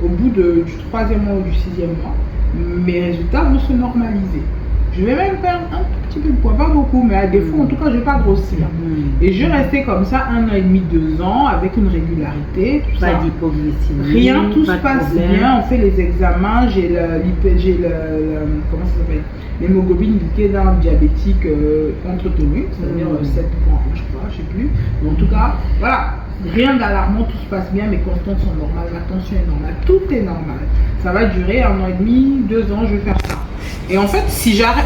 au bout du 3e mois ou du 6e mois, mes résultats vont se normaliser. Je vais même perdre un tout petit peu de poids, pas beaucoup, mais à défaut, en tout cas, je ne vais pas grossir. Et je restais comme ça 1 an et demi, 2 ans, avec une régularité, tout Pas ça. d'hypoglycémie. Rien, tout se pas de passe problème. bien, on fait les examens, comment ça s'appelle, l'hémoglobine glycée d'un diabétique entretenu, c'est-à-dire 7,1, je crois, je ne sais plus. Mais en tout cas, voilà. Rien d'alarmant, tout se passe bien, mes constantes sont normales, ma tension est normale, tout est normal. Ça va durer 1 an et demi, 2 ans, je vais faire ça. Et en fait, si j'arrête,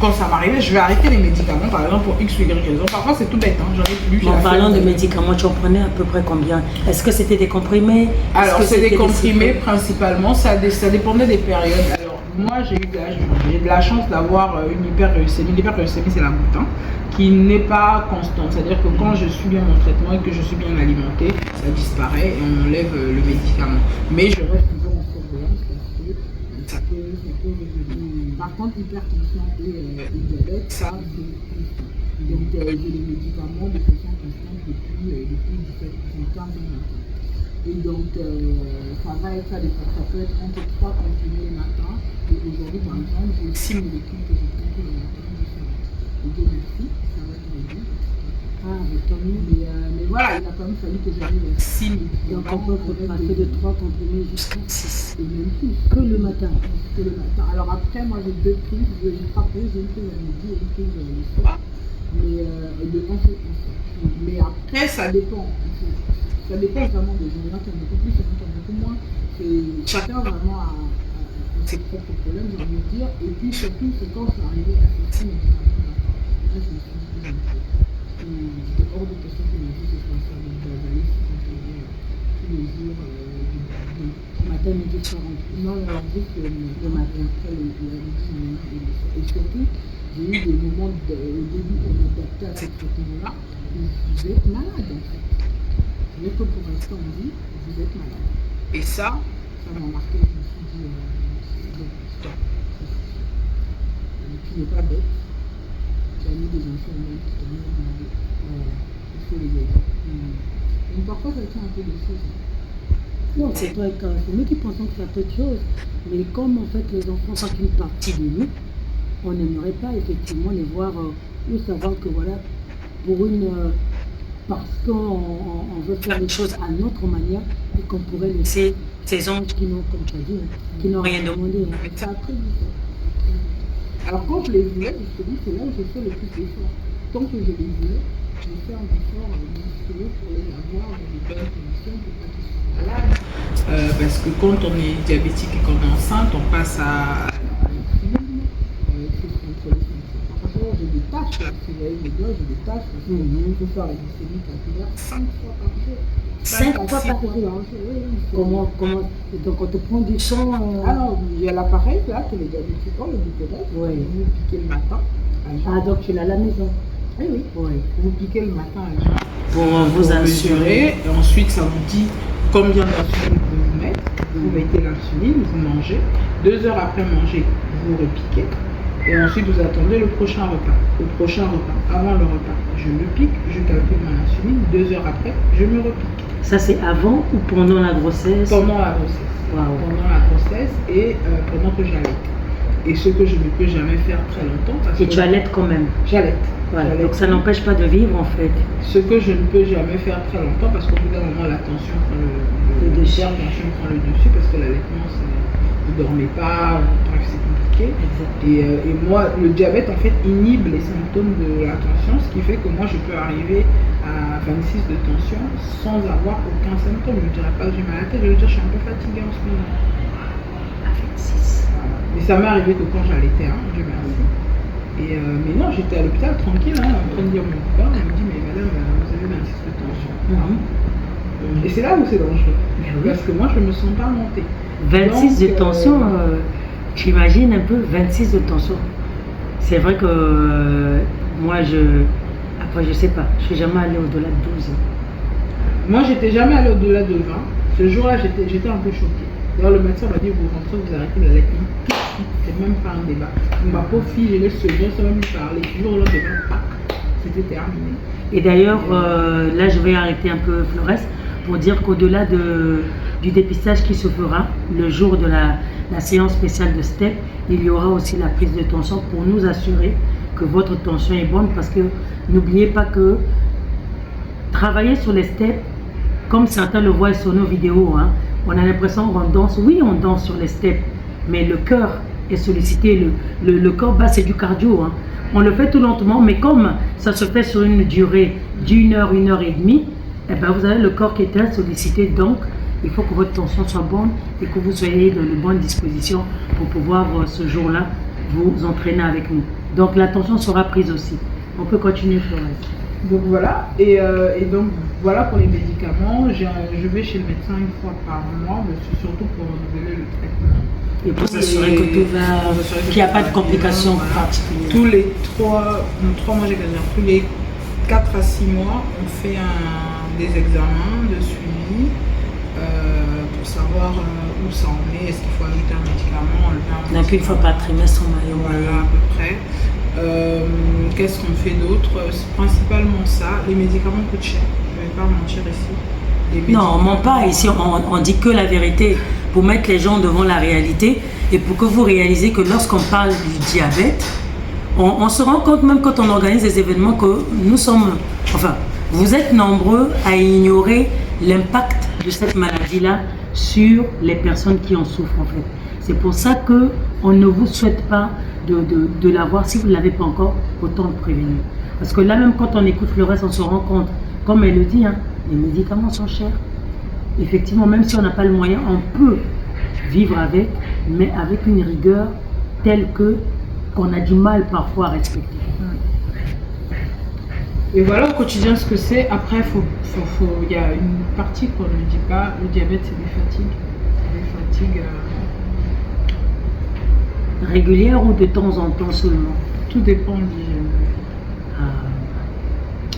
quand ça m'arrive, je vais arrêter les médicaments, par exemple, pour X ou Y raison. Parfois, c'est tout bête, j'en ai plus. En parlant de médicaments, tu en prenais à peu près combien? Est-ce que c'était des comprimés? Alors, c'est des comprimés principalement, ça dépendait des périodes. Alors, moi, j'ai de la chance d'avoir une hyperglycémie. L'hyperglycémie, c'est la goutte, qui n'est pas constante. C'est-à-dire que quand je suis bien mon traitement et que je suis bien alimentée, ça disparaît et on enlève le médicament. Mais je reste toujours en surveillance parce que ça peut revenir. Par contre, hypertension et diabète, ça, c'est donc j'ai les médicaments de façon constante depuis 17 ans maintenant. Et donc, ça va être, ça peut être entre 3 comprimés le matin. Et aujourd'hui, par exemple, j'ai 6 molécules que je prends tous les matins. Et Dieu merci, ça va être réduit. Mais voilà, il a quand même fallu que j'arrive à 6 molécules. Donc, on peut passer de 3 comprimés jusqu'à 6. Et même plus. Que le matin. Que le matin. Alors après, moi j'ai 2 prises, j'ai 3 prises, j'ai une prise à midi et une prise le soir. Mais de 1 seul. Mais après, ça dépend. Ça dépend vraiment des gens. Il y en a qui ont beaucoup plus, il y en a qui ont beaucoup moins. Chacun vraiment a ses propres problèmes, j'ai envie de dire. Et puis surtout, c'est quand je suis arrivée à ces médicaments, là, je me suis dit, c'était hors de question que ma vie se fasse ça. Donc j'allais tous les jours, Matin, midi, soir. non, juste le matin, après le midi. Et surtout, j'ai eu des moments au début où on m'adaptait à ce traitement-là, où vous êtes malade en fait. Mais que pour rester en vie, vous êtes malade. Et ça m'a marqué. Je me suis dit, stop. Tu n'es pas bête. Tu as mis des enfants au monde qui t'ont mis à demander. Il faut les aider. Donc parfois, ça tient un peu de choses. Non, c'est pas grave. C'est nous qui pensons que c'est peu de choses. Mais comme en fait les enfants sont une partie de nous, on n'aimerait pas effectivement les voir ou savoir que voilà, pour une. Parce qu'on veut faire les choses à notre manière et qu'on pourrait laisser ces anges qui n'ont, comme tu as dit, qui n'ont rien demandé. Ça a très différent. Alors quand je les voulais, je te dis, c'est là où j'ai fait le plus d'efforts. Tant que je les voulais, je vais faire un effort monstrueux pour les avoir dans de bonnes conditions pour pas qu'ils soient malades. Parce que quand on est diabétique et qu'on est enceinte, on passe à j'ai des tâches là, si vous voyez mes doigts, j'ai des tâches parce qu'il faut faire la glycémie capillaire 5 fois par jour. 5 fois par jour. jour. Comment, donc on te prend du sang Alors, il y a l'appareil là que les diabétiques ont, le glucomètre. Oui. Vous piquez le matin. Ah, donc tu l'as à la maison. Oui, oui. Oui. Vous piquez le matin à jeun. Pour vous assurer. Et ensuite, ça vous dit combien d'insuline vous mettez. Vous mettez l'insuline, vous mangez. 2 heures après manger, vous repiquez. Et ensuite, vous attendez le prochain repas. Au prochain repas, avant le repas, je le pique, je calcule mon insuline. 2 heures après, je me repique. Ça, c'est avant ou pendant la grossesse? Pendant la grossesse. Wow. Pendant la grossesse et pendant que j'allaite. Et ce que je ne peux jamais faire très longtemps. Parce Et que tu allaites quand même. J'allaite. Voilà. J'allaite. Donc ça n'empêche pas de vivre en fait. Ce que je ne peux jamais faire très longtemps parce qu'au bout d'un moment, la tension prend le dessus. La tension prend le dessus parce que l'allaitement, vous ne dormez pas, bref, c'est compliqué. Et moi, le diabète en fait inhibe les symptômes de la tension, ce qui fait que moi, je peux arriver à 26 de tension sans avoir aucun symptôme. Je ne dirais pas que j'ai mal à la tête, je veux dire je suis un peu fatiguée en ce moment. À 26. Voilà. Mais ça m'est arrivé que quand j'allaitais, hein, Dieu merci. Mais non, j'étais à l'hôpital tranquille, hein, en train de dire mon père, il me dit mais madame, vous avez 26 de tension. Et c'est là où c'est dangereux. Parce que moi je ne me sens pas montée. 26 de tension, j'imagine un peu 26 de tension. C'est vrai que moi après je sais pas, je suis jamais allée au-delà de 12. Moi j'étais jamais allée au-delà de 20. Ce jour-là j'étais un peu choquée. D'ailleurs le médecin m'a dit vous rentrez, vous arrêtez l'allaitement. C'est même pas un débat. Ma pauvre fille, je l'ai souvenir sans même lui parler. Toujours au lendemain, c'était terminé. Et d'ailleurs, là je vais arrêter un peu Flores pour dire qu'au-delà du dépistage qui se fera le jour de la séance spéciale de STEP, il y aura aussi la prise de tension pour nous assurer que votre tension est bonne parce que n'oubliez pas que travailler sur les STEP, comme certains le voient sur nos vidéos, hein, on a l'impression qu'on danse, oui on danse sur les STEP, mais le cœur est sollicité, le corps bas c'est du cardio, hein. On le fait tout lentement, mais comme ça se fait sur une durée d'1 heure, 1 heure et demie, eh ben vous avez le corps qui est très sollicité, donc il faut que votre tension soit bonne et que vous soyez dans de bonnes dispositions pour pouvoir ce jour-là vous entraîner avec nous. Donc la tension sera prise aussi. On peut continuer Florence. Donc voilà, et donc voilà pour les médicaments. Je vais chez le médecin 1 fois par mois, mais c'est surtout pour renouveler le traitement. Et pour s'assurer que tout va, qu'il n'y a pas de complications particulières. Tous les 3 mois, j'exagère, tous les 4 à 6 mois, on fait des examens de suivi pour savoir où ça en est, est-ce qu'il faut ajouter un médicament, enlever un médicament. Donc une fois par trimestre, on maillot. Voilà, à peu près. Qu'est-ce qu'on fait d'autre? C'est principalement ça. Les médicaments coûtent cher, je ne vais pas mentir ici. Non, on ment pas. Ici, on dit que la vérité pour mettre les gens devant la réalité et pour que vous réalisez que lorsqu'on parle du diabète, on se rend compte même quand on organise des événements que nous sommes, enfin, vous êtes nombreux à ignorer l'impact de cette maladie-là sur les personnes qui en souffrent en fait. C'est pour ça qu'on ne vous souhaite pas de l'avoir. Si vous ne l'avez pas encore, autant le prévenir. Parce que là même quand on écoute le reste, on se rend compte, comme elle le dit, hein, les médicaments sont chers. Effectivement, même si on n'a pas le moyen, on peut vivre avec, mais avec une rigueur telle qu'on a du mal parfois à respecter. Et voilà au quotidien ce que c'est. Après, il y a une partie qu'on ne dit pas. Le diabète, c'est des fatigues. Des fatigues régulières ou de temps en temps seulement? Tout dépend de l'hygiène.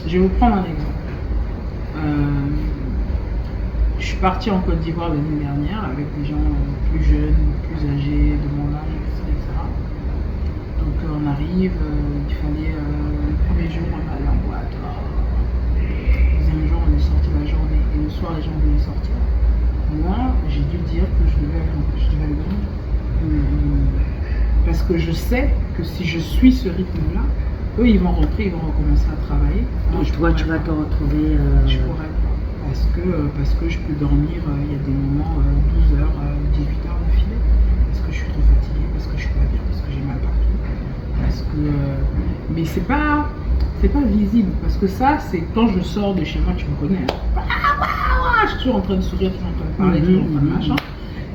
Je vais vous prendre un exemple. Je suis partie en Côte d'Ivoire l'année dernière avec des gens plus jeunes, plus âgés, de mon âge, etc. Donc on arrive, il fallait le premier jour on est allé en boîte, le deuxième jour on est sorti la journée et le soir les gens voulaient sortir. Moi j'ai dû dire que je devais aller dormir. Parce que je sais que si je suis ce rythme-là, eux ils vont rentrer, ils vont recommencer à travailler. Et toi tu vas te retrouver... Je pourrais pas. Parce que je peux dormir, il y a des moments 12 heures, 18 heures d'affilée. Parce que je suis trop fatiguée, parce que je suis pas bien, parce que j'ai mal partout. Mais c'est pas visible. Parce que ça, c'est quand je sors de chez moi, tu me connais. Hein. Je suis toujours en train de sourire, toujours en train de parler, toujours en train de machin.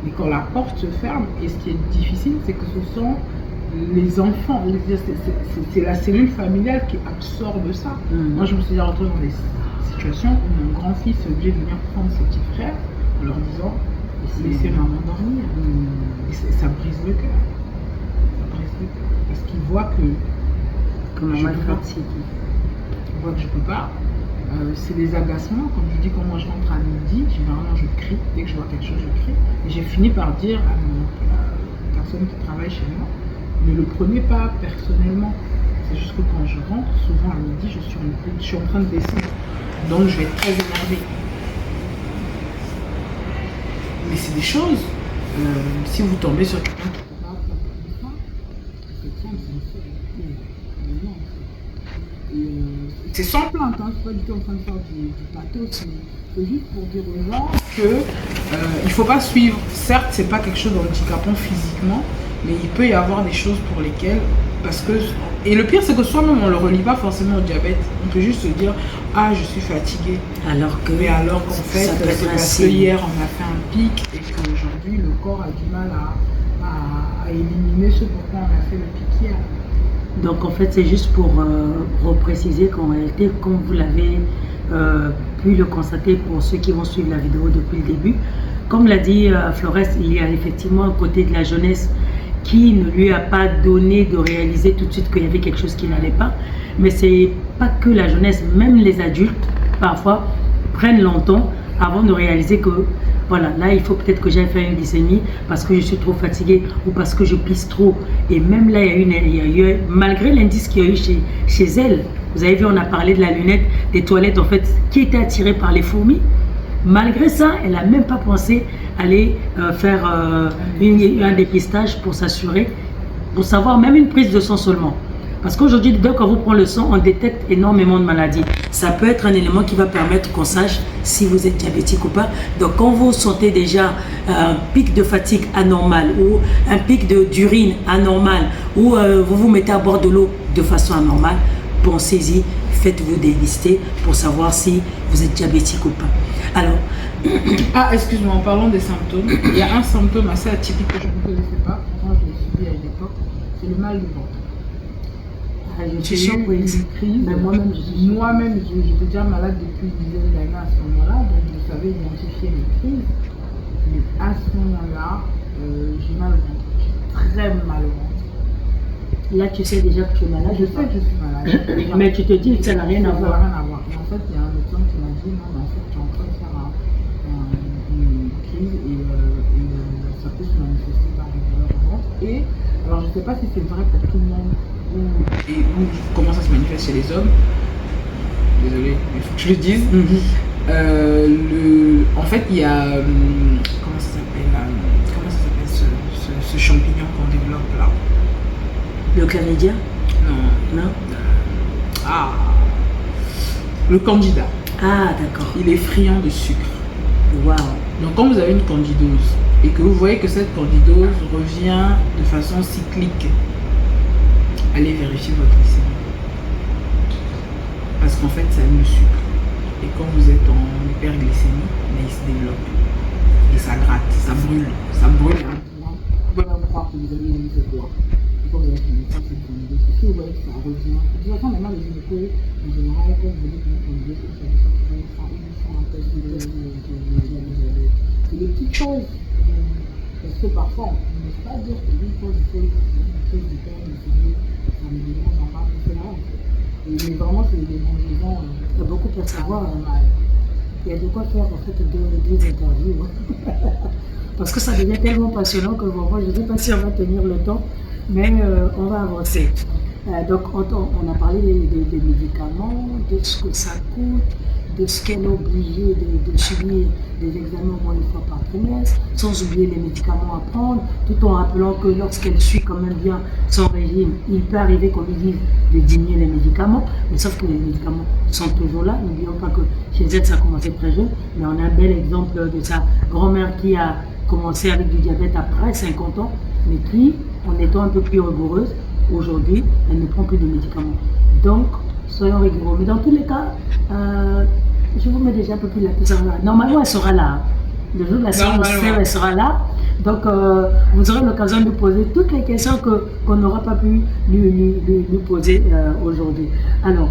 Mais quand la porte se ferme, et ce qui est difficile, c'est que ce sont les enfants. C'est la cellule familiale qui absorbe ça. Moi, je me suis déjà retrouvée dans des situation où mon grand-fils est obligé de venir prendre ses petits frères en leur disant laissez maman dormir. Et ça brise le cœur. Ça brise le cœur. Parce qu'il voit que Maman est pas. fatiguée. Il voit que je peux pas. C'est des agacements. Quand je dis comment je rentre à midi, généralement je crie. Dès que je vois quelque chose, je crie. Et j'ai fini par dire à la personne qui travaille chez moi, ne le prenez pas personnellement. C'est juste que quand je rentre, souvent à midi, je suis en train de descendre. Donc je vais être très énervée. Mais c'est des choses. Si vous tombez sur quelqu'un qui ne peut pas faire ça, c'est simple, c'est sans plainte, hein. Je ne suis pas du tout en train de faire du pathos, mais c'est juste pour dire aux gens qu'il ne faut pas suivre. Certes, ce n'est pas quelque chose d'handicapant physiquement, mais il peut y avoir des choses pour lesquelles, parce que, et le pire c'est que soi-même on ne le relie pas forcément au diabète, on peut juste se dire ah je suis fatiguée, mais alors qu'en fait c'est parce que hier on a fait un pic et qu'aujourd'hui le corps a du mal à éliminer ce pourquoi on a fait le pic hier. Donc en fait c'est juste pour repréciser qu'en réalité, comme vous l'avez pu le constater pour ceux qui vont suivre la vidéo depuis le début, comme l'a dit Flores, il y a effectivement un côté de la jeunesse qui ne lui a pas donné de réaliser tout de suite qu'il y avait quelque chose qui n'allait pas. Mais c'est pas que la jeunesse, même les adultes, parfois, prennent longtemps avant de réaliser que, voilà, là, il faut peut-être que j'aille faire une glycémie parce que je suis trop fatiguée ou parce que je pisse trop. Et même là, il y a eu malgré l'indice qu'il y a eu chez elle, vous avez vu, on a parlé de la lunette, des toilettes, en fait, qui était attirée par les fourmis. Malgré ça, elle n'a même pas pensé aller faire un dépistage pour s'assurer, pour savoir même une prise de sang seulement. Parce qu'aujourd'hui, dès qu'on vous prend le sang, on détecte énormément de maladies. Ça peut être un élément qui va permettre qu'on sache si vous êtes diabétique ou pas. Donc quand vous sentez déjà un pic de fatigue anormal ou un pic d'urine anormal ou vous vous mettez à boire de l'eau de façon anormale, pensez-y, faites-vous dépister pour savoir si vous êtes diabétique ou pas. Alors, excuse-moi, en parlant des symptômes, il y a un symptôme assez atypique que je ne connaissais pas, moi je l'ai subi à une époque, c'est le mal de ventre. Je suis surprise. Mais moi-même, j'étais déjà malade depuis une dizaine d'années à ce moment-là, donc je savais identifier mes crises. Mais à ce moment-là, j'ai mal au ventre. J'ai très mal au ventre. Là, tu sais déjà que tu es malade. Je sais que je suis malade. Mais tu te dis que ça n'a rien à voir. Ça n'a rien à voir. Et en fait, il y a un médecin qui m'a dit non, mais en fait, tu es en train de faire une crise et ça peut se manifester par une douleur au ventre. Et alors, je ne sais pas si c'est vrai pour tout le monde ou comment ça se manifeste chez les hommes. Désolée, il faut que je le dise. En fait, il y a comment ça s'appelle ce champignon qu'on développe là. Le chlamydia? Non. Le candida. Ah, d'accord. Il est friand de sucre. Waouh. Donc quand vous avez une candidose et que vous voyez que cette candidose revient de façon cyclique, allez vérifier votre glycémie. Parce qu'en fait, ça aime le sucre. Et quand vous êtes en hyperglycémie, il se développe. Et ça gratte, ça brûle. Ça brûle. Vous pouvez même croire que vous avez une mise de bois. Quand vous avez une candidose, si vous voyez que ça revient. De toute façon, maintenant, les gynécos, en général, quand vous avez une candidose, c'est des petites choses. Parce que parfois, on ne peut pas dire que une fois il faut une chose de terre, c'est un élément normal, c'est là en fait. Mais vraiment, c'est des démangeaisons. Il y a beaucoup à savoir. Il y a de quoi faire en fait deux interviews. Parce que ça devient tellement passionnant que moi, je ne sais pas si on va tenir le temps, mais on va avancer. Donc, on a parlé des médicaments, de ce que ça coûte, de ce qu'elle est obligée de subir des examens au moins une fois par trimestre, sans oublier les médicaments à prendre, tout en rappelant que lorsqu'elle suit quand même bien son régime, il peut arriver qu'on lui dise de diminuer les médicaments, mais sauf que les médicaments sont toujours là. N'oublions pas que chez elle, ça a commencé très jeune, mais on a un bel exemple de sa grand-mère qui a commencé avec du diabète après 50 ans, mais qui, en étant un peu plus rigoureuse, aujourd'hui, elle ne prend plus de médicaments. Donc, soyons rigoureux. Mais dans tous les cas, je vous mets déjà un peu plus la puce. Normalement, elle sera là. Le jour de la séance, elle sera là. Donc, vous aurez l'occasion de poser toutes les questions qu'on n'aura pas pu lui poser aujourd'hui. Alors,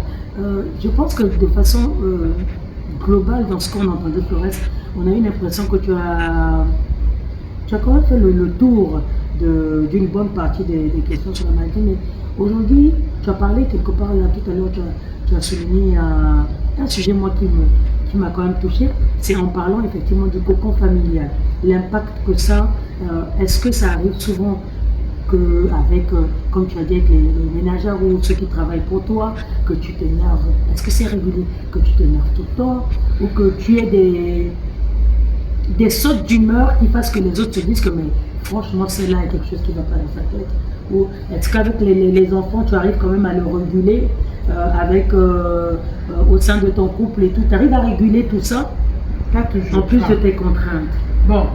Je pense que de façon globale, dans ce qu'on entendait Flores, on a eu l'impression que tu as quand même fait le tour d'une bonne partie des questions sur la maladie, mais aujourd'hui, tu as parlé quelque part, là, tout à l'heure, tu as souligné un sujet, moi, qui m'a quand même touché, c'est en parlant effectivement du cocon familial, l'impact que ça, est-ce que ça arrive souvent avec, comme tu as dit, avec les ménagères ou ceux qui travaillent pour toi, que tu t'énerves, est-ce que c'est régulier que tu t'énerves tout le temps, ou que tu aies des sautes d'humeur qui fassent que les autres se disent que mais franchement celle-là il y a quelque chose qui ne va pas dans sa tête, ou est-ce qu'avec les enfants tu arrives quand même à le réguler au sein de ton couple et tout, tu arrives à réguler tout ça Pas toujours. en plus de tes contraintes? Bon,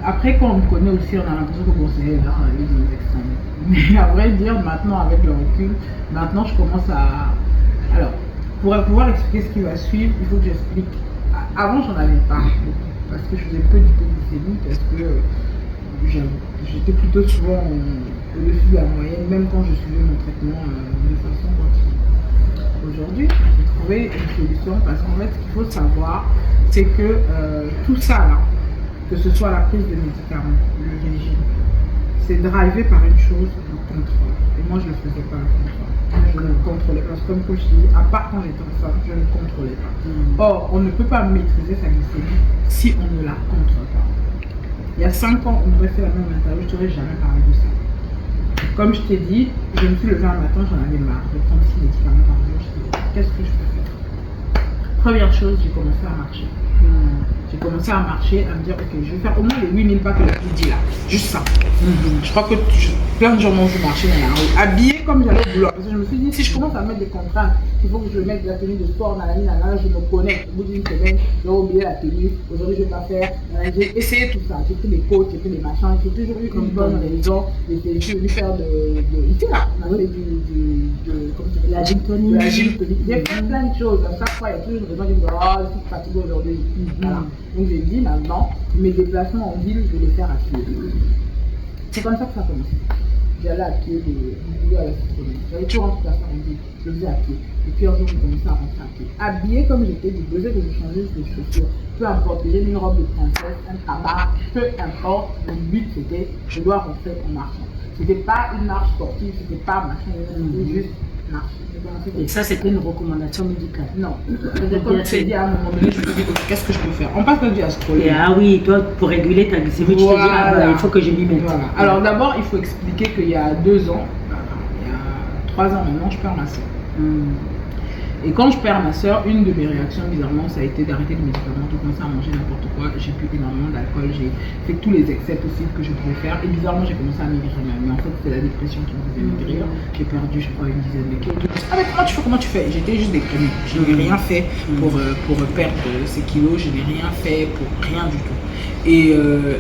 après quand on me connaît aussi, on a l'impression que bon, c'est là, les zones extrêmes. Mais à vrai dire, maintenant avec le recul, maintenant je commence à... Alors, pour pouvoir expliquer ce qui va suivre, il faut que j'explique. Avant, j'en avais pas beaucoup, parce que je faisais peu d'hypoglycémie, parce que j'étais plutôt souvent au-dessus de la moyenne, même quand je suivais mon traitement de façon continue. Aujourd'hui, j'ai trouvé une solution, parce qu'en fait, ce qu'il faut savoir, c'est que tout ça là, que ce soit la prise de médicaments, le régime, c'est drivé par une chose, le contrôle. Et moi, je ne faisais pas le contrôle. Je ne contrôlais pas. Comme je dis, à part quand j'étais enfant, je ne contrôlais pas. Or, on ne peut pas maîtriser sa glycémie si on ne la contrôle pas. Il y a 5 ans, on m'aurait fait la même interview, je ne t'aurais jamais parlé de ça. Comme je t'ai dit, je me suis levée un matin, j'en avais marre de prendre 6 médicaments par jour. Je me suis dit, qu'est-ce que je peux faire? Première chose, j'ai commencé à marcher. J'ai commencé à marcher, à me dire, ok, je vais faire au moins les 8000 pas que la fille dit là. Juste ça. Je crois que plein de gens m'ont vu marcher dans la rue, habillée comme j'allais au boulot. Parce que je me suis dit, si je commence à mettre des contraintes, il faut que je mette de la tenue de sport, je me connais. Au bout d'une semaine, j'ai oublié la tenue. Aujourd'hui, je ne vais pas faire. J'ai essayé tout ça. J'ai pris les coachs, j'ai pris les machins. J'ai toujours eu une bonne raison. J'ai voulu faire ici là, on a fait la gym tonic. J'ai fait plein de choses. À chaque fois, il y a toujours des gens qui me disent, oh, je suis fatiguée aujourd'hui. Voilà. Donc j'ai dit maintenant, mes déplacements en ville, je vais les faire à pied. C'est comme ça que ça a commencé. J'allais à pied du boulot à la citronne. J'avais toujours envie de faire en ville, je le faisais à pied. Et puis un jour, j'ai commencé à rentrer à pied. Habillée comme j'étais, du besoin que je changeais les chaussures. Peu importe, j'ai mis une robe de princesse, un tabac, peu importe. Mon but c'était, je dois rentrer en marchant. C'était pas une marche sportive, c'était pas machin, c'était juste marcher. Et ça, c'était une recommandation médicale? Non. Comme tu as dit à un moment donné, je me dis, qu'est-ce que je peux faire? On passe notre vie à scroller. Ah oui, toi, pour réguler ta glycémie, tu te dis, ah, bah, il faut que je m'y mette. Voilà. Alors d'abord, il faut expliquer qu'il y a 2 ans, il y a 3 ans maintenant, je perds ma soeur. Et quand je perds ma soeur, une de mes réactions, bizarrement, ça a été d'arrêter les médicaments, de commencer à manger n'importe quoi. J'ai bu énormément d'alcool, j'ai fait tous les excès possibles que je pouvais faire. Et bizarrement, j'ai commencé à maigrir. Mais en fait, c'était la dépression qui me faisait maigrir. J'ai perdu, je crois, une dizaine de kilos. Ah, mais comment tu fais? J'étais juste déprimée. Je n'ai rien fait pour perdre ces kilos. Je n'ai rien fait pour rien du tout.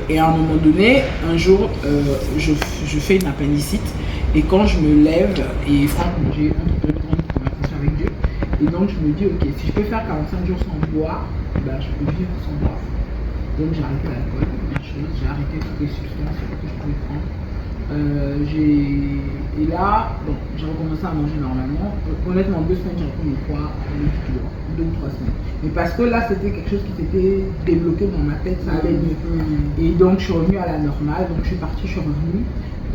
Et à un moment donné, un jour, je fais une appendicite. Et quand je me lève, et franchement, j'ai entrepris une conversation avec Dieu. Et donc je me dis, ok, si je peux faire 45 jours sans boire, ben, je peux vivre sans boire. Donc j'ai arrêté l'alcool, première chose, j'ai arrêté toutes les substances que je pouvais prendre. Et là, bon, j'ai recommencé à manger normalement. Honnêtement, 2 semaines, j'ai repris mes poids, 2 ou 3 semaines. Mais parce que là, c'était quelque chose qui s'était débloqué dans ma tête, ça allait mieux. Et donc je suis revenue à la normale, donc je suis revenue.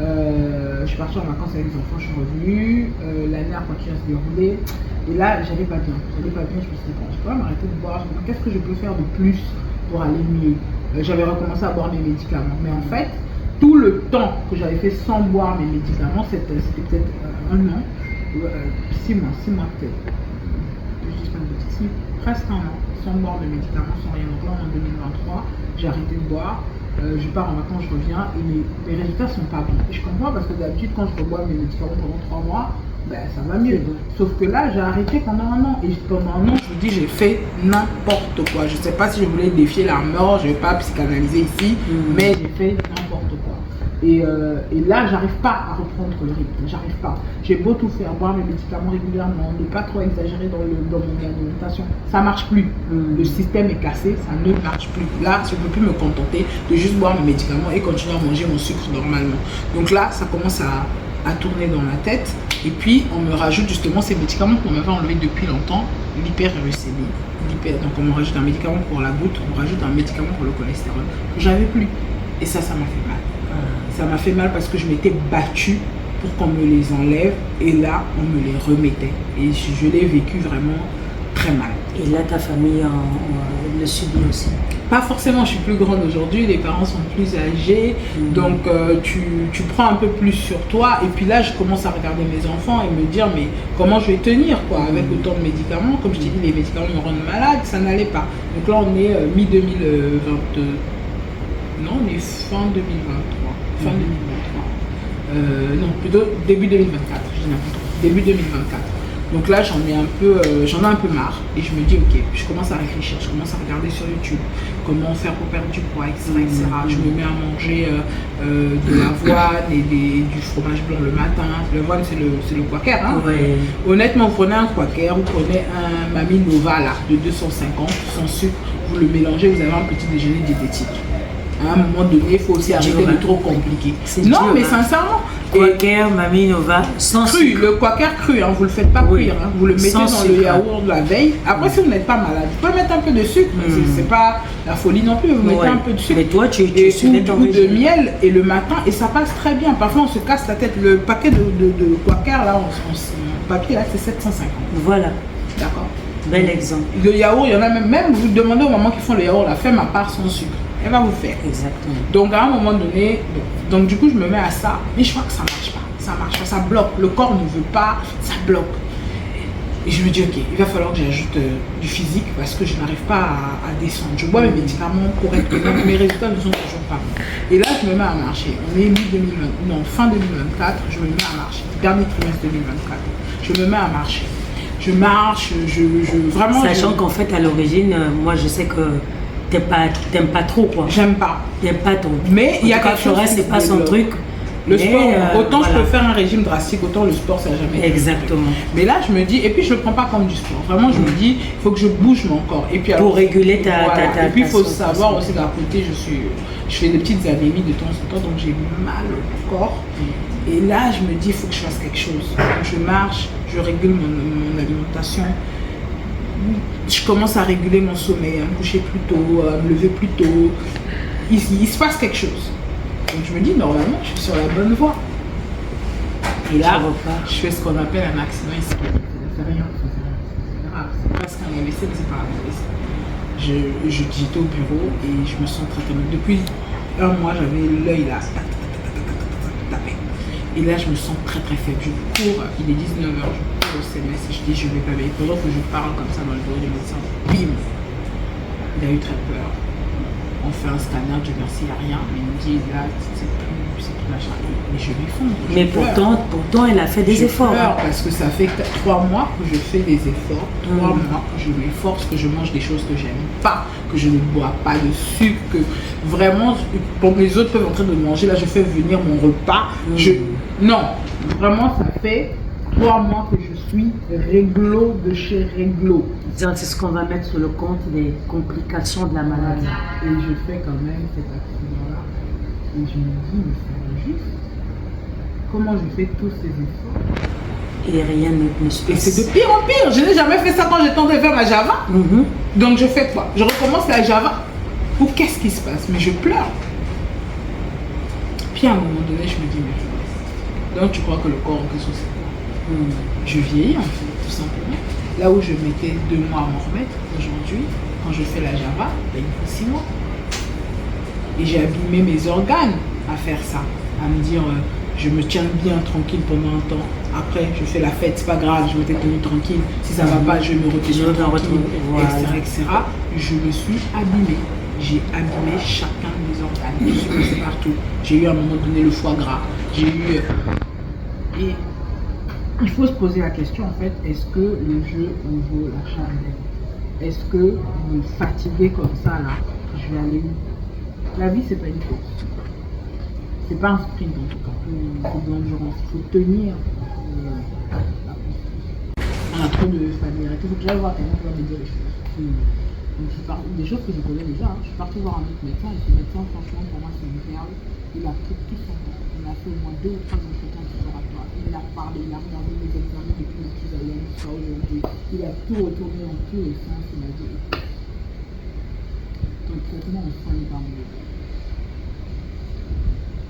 Je suis partie en vacances avec les enfants, je suis revenue. L'année a continué à se dérouler. Et là, j'allais pas bien. Je me suis dit, bon, je peux pas m'arrêter de boire. Qu'est-ce que je peux faire de plus pour aller mieux? J'avais recommencé à boire mes médicaments. Mais en fait, tout le temps que j'avais fait sans boire mes médicaments, c'était peut-être 1 an, 6 mois peut-être. Presque 1 an, sans boire mes médicaments, sans rien. Donc là, en 2023, j'ai arrêté de boire. Je pars en vacances, je reviens et mes résultats sont pas bons. Et je comprends parce que d'habitude, quand je rebois mes médicaments pendant 3 mois, ben, ça va mieux. Sauf que là, j'ai arrêté pendant 1 an. Et pendant 1 an, je vous dis, j'ai fait n'importe quoi. Je sais pas si je voulais défier la mort, je vais pas psychanalyser ici, mais j'ai fait n'importe quoi. Et là, j'arrive pas à reprendre le rythme. J'arrive pas. J'ai beau tout faire, boire mes médicaments régulièrement, ne pas trop exagérer dans mon alimentation. Ça marche plus. Le système est cassé, ça ne marche plus. Là, je ne peux plus me contenter de juste boire mes médicaments et continuer à manger mon sucre normalement. Donc là, ça commence à tourner dans ma tête. Et puis, on me rajoute justement ces médicaments qu'on m'avait enlevés depuis longtemps, l'hyperuricémie. Donc, on me rajoute un médicament pour la goutte, on me rajoute un médicament pour le cholestérol que j'avais plus. Et ça m'a fait mal. Ça m'a fait mal parce que je m'étais battue pour qu'on me les enlève. Et là, on me les remettait. Et je l'ai vécu vraiment très mal. Et là, ta famille le subit aussi? Pas forcément, je suis plus grande aujourd'hui, les parents sont plus âgés, donc tu prends un peu plus sur toi. Et puis là, je commence à regarder mes enfants et me dire, mais comment je vais tenir quoi, avec autant de médicaments? Comme je t'ai dit, les médicaments me rendent malade, ça n'allait pas. Donc là, on est mi-2022, non, on est fin 2023. Fin 2023. Non, plutôt début 2024, je dis n'importe quoi. Début 2024. Donc là, j'en ai un peu marre et je me dis, ok, je commence à réfléchir, je commence à regarder sur YouTube comment faire pour perdre du poids, etc. Je me mets à manger de l'avoine et du fromage blanc le matin. L'avoine, c'est le quaker. Hein. Ouais. Honnêtement, vous prenez un quaker, vous prenez un Mamie Nova là, de 250, sans sucre, vous le mélangez, vous avez un petit déjeuner diététique. À un moment donné, il faut aussi arrêter de trop compliquer. Non, mais sincèrement. Quaker, Mamie Nova, sans cru, sucre. le quaker cru, hein, vous ne le faites pas cuire, hein, vous le mettez dans le yaourt de la veille. Après, si vous n'êtes pas malade, vous pouvez mettre un peu de sucre, c'est pas la folie non plus, vous mettez un peu de sucre. Mais toi, tu mets un peu de miel et le matin, et ça passe très bien. Parfois, on se casse la tête. Le paquet de quaker, là, en papier, là, c'est 750. Voilà. D'accord. Bel exemple. Le yaourt, il y en a même vous demandez aux mamans qui font le yaourt, la fais ma part sans sucre. Elle va vous faire. Exactement. Donc à un moment donné, donc du coup je me mets à ça, mais je vois que ça marche pas, ça bloque, le corps ne veut pas, ça bloque. Et je me dis ok, il va falloir que j'ajoute du physique parce que je n'arrive pas à descendre. Je bois mes médicaments correctement, mes résultats ne sont toujours pas bons. Et là je me mets à marcher. On est fin 2024, je me mets à marcher. Dernier trimestre 2024, je me mets à marcher. Je marche, vraiment. Sachant qu'en fait à l'origine, moi je sais que t'aimes pas trop quoi. J'aime pas. T'aimes pas trop. Mais il y a quelque chose. C'est pas son truc. Le sport, autant je peux faire un régime drastique, autant le sport ça n'a jamais été. Exactement. Mais là je me dis, et puis je le prends pas comme du sport. Vraiment je me dis, il faut que je bouge mon corps. Et puis, alors, pour réguler ta et puis il faut savoir aussi d'un côté, je fais des petites anémies de temps en temps, donc j'ai mal au corps. Et là je me dis, il faut que je fasse quelque chose. Donc, je marche, je régule mon alimentation. Je commence à réguler mon sommeil, à me coucher plus tôt, à me lever plus tôt. Il se passe quelque chose. Donc je me dis, normalement, je suis sur la bonne voie. Et là, je fais ce qu'on appelle un accident ici. Ça fait rien, c'est grave. C'est presque un AVC, mais c'est pas un AVC. J'étais au bureau et je me sens très mal. Depuis un mois, j'avais l'œil là. Et là, je me sens très très faible. Je cours, il est 19h, je cours au CMS et je dis, je vais pas bien. Pendant que je parle comme ça dans le bureau du médecin, bim, il a eu très peur. On fait un scanner, Dieu merci, il n'y a rien. Mais il me dit, là, c'est plus machin. Mais je m'effondre. Mais pourtant, elle a fait des efforts. Parce que ça fait 3 mois que je fais des efforts. 3 mois que je m'efforce, que je mange des choses que j'aime pas, que je ne bois pas de sucre, que vraiment, comme les autres peuvent en train de manger, là, je fais venir mon repas. Non, vraiment, ça fait 3 mois que je suis réglo de chez réglo. C'est ce qu'on va mettre sur le compte des complications de la maladie. Et je fais quand même cet accident-là. Et je me dis, mais c'est injuste. Comment je fais tous ces efforts et rien ne se passe. Et c'est de pire en pire. Je n'ai jamais fait ça quand j'ai tenté de faire ma Java. Donc je fais quoi? Je recommence la Java. Ou qu'est-ce qui se passe? Mais je pleure. Puis à un moment donné, je me dis, mais donc tu crois que le corps en question c'est quoi? Je vieillis en fait, tout simplement. Là où je mettais 2 mois à m'en remettre, aujourd'hui, quand je fais la Java, ben, il faut 6 mois. Et j'ai abîmé mes organes à faire ça, à me dire je me tiens bien tranquille pendant un temps. Après, je fais la fête, c'est pas grave, je m'étais tenue tranquille. Si ça va pas, je vais me retenir tranquille, etc. Je me suis abîmée. J'ai abîmé chacun de mes organes. Je suis passée partout. J'ai eu à un moment donné le foie gras. J'ai eu... Et il faut se poser la question en fait, est-ce que le jeu en vaut la chandelle? Est-ce que me fatiguer comme ça là, je vais aller où? La vie c'est pas une course. C'est pas un sprint en tout cas, c'est de l'endurance. Il faut tenir la course. On a trop de familiarité, il faut que j'aille voir quelqu'un qui va me dire les choses. Donc je parle des choses que je connais déjà. Je suis partie voir un autre médecin et ce médecin franchement pour moi c'est une perle. Il a pris tout son temps. Il a fait au moins 2 ou 3 entretiens exploratoires. il a parlé, il a regardé mes examens depuis ma petite année jusqu'à aujourd'hui. Il a tout retourné dans tous les sens. Il m'a dit écoute, ton traitement en soin n'est pas mauvais.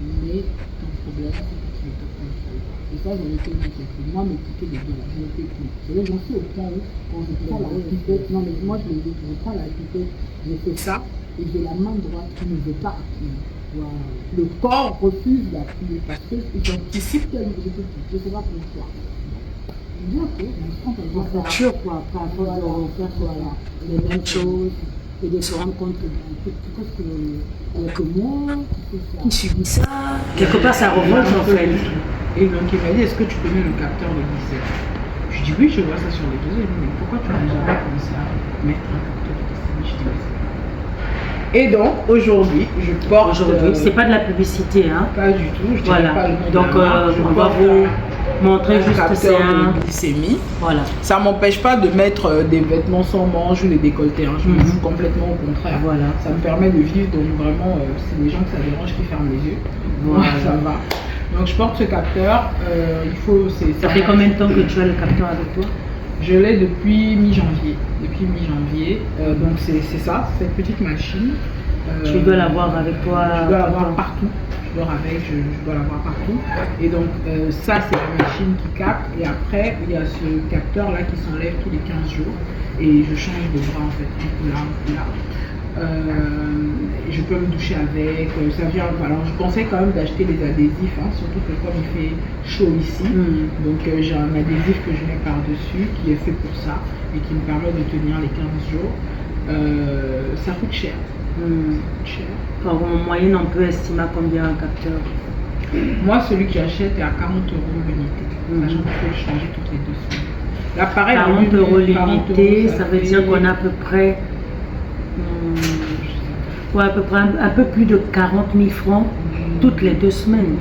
Mais ton problème, c'est que tu ne te contrôles pas. Et ça, j'en étais inquiète. Moi, me piquer des doigts, je ne peux plus. Et là, j'en suis au point où, quand je prends la pipette, non, mais moi, je le dis, je prends la pipette, je fais ça, et j'ai la main droite qui ne veut pas appuyer. Wow. Le corps refuse d'appuyer parce qu'ils anticipent qu'il y a une réalité. Je ne sais pas pourquoi. Je dis ok, je prends comme ça. Pour sûr, quoi, pas avoir de refaire voilà, les mêmes choses et de se rendre compte que moi, qui subis ça, quelque part ça remonte en fait. Et donc il m'a dit, est-ce que tu connais le capteur de glycémie? Je dis oui, je vois ça sur les réseaux. Il dit, mais pourquoi tu n'as jamais commencé à mettre un capteur de glycémie? Je dis oui. Et donc aujourd'hui, je porte. Aujourd'hui, c'est pas de la publicité, hein? Pas du tout. Je voilà. pas le nom donc de la marque. on va vous montrer juste que c'est un glycémie. Voilà. Ça m'empêche pas de mettre des vêtements sans manches ou des décolletés. Hein. Je me fous complètement au contraire. Voilà. Ça me permet de vivre. Donc vraiment, c'est les gens que ça dérange qui ferment les yeux. Voilà. Ça va. Donc je porte ce capteur. Il faut. Ça fait combien de temps que tu as le capteur avec toi? Je l'ai depuis mi-janvier. Donc c'est ça, cette petite machine. Tu dois l'avoir avec toi. Je dois l'avoir partout. Je dois l'avoir partout. Et donc ça c'est la machine qui capte. Et après il y a ce capteur là qui s'enlève tous les 15 jours. Et je change de bras en fait, un coup là. Je peux me doucher avec, ça vient. Alors je pensais quand même d'acheter des adhésifs, hein, surtout que comme il fait chaud ici, donc j'ai un adhésif que je mets par-dessus qui est fait pour ça et qui me permet de tenir les 15 jours. Ça coûte cher. Ça coûte cher. En moyenne, on peut estimer combien un capteur? Moi, celui que j'achète est à 40 € l'unité, sachant qu'il faut le changer toutes les 2 semaines. L'appareil 40 € l'unité, ça veut dire qu'on a à peu près. Ouais, à peu près un peu plus de 40 000 francs toutes les 2 semaines.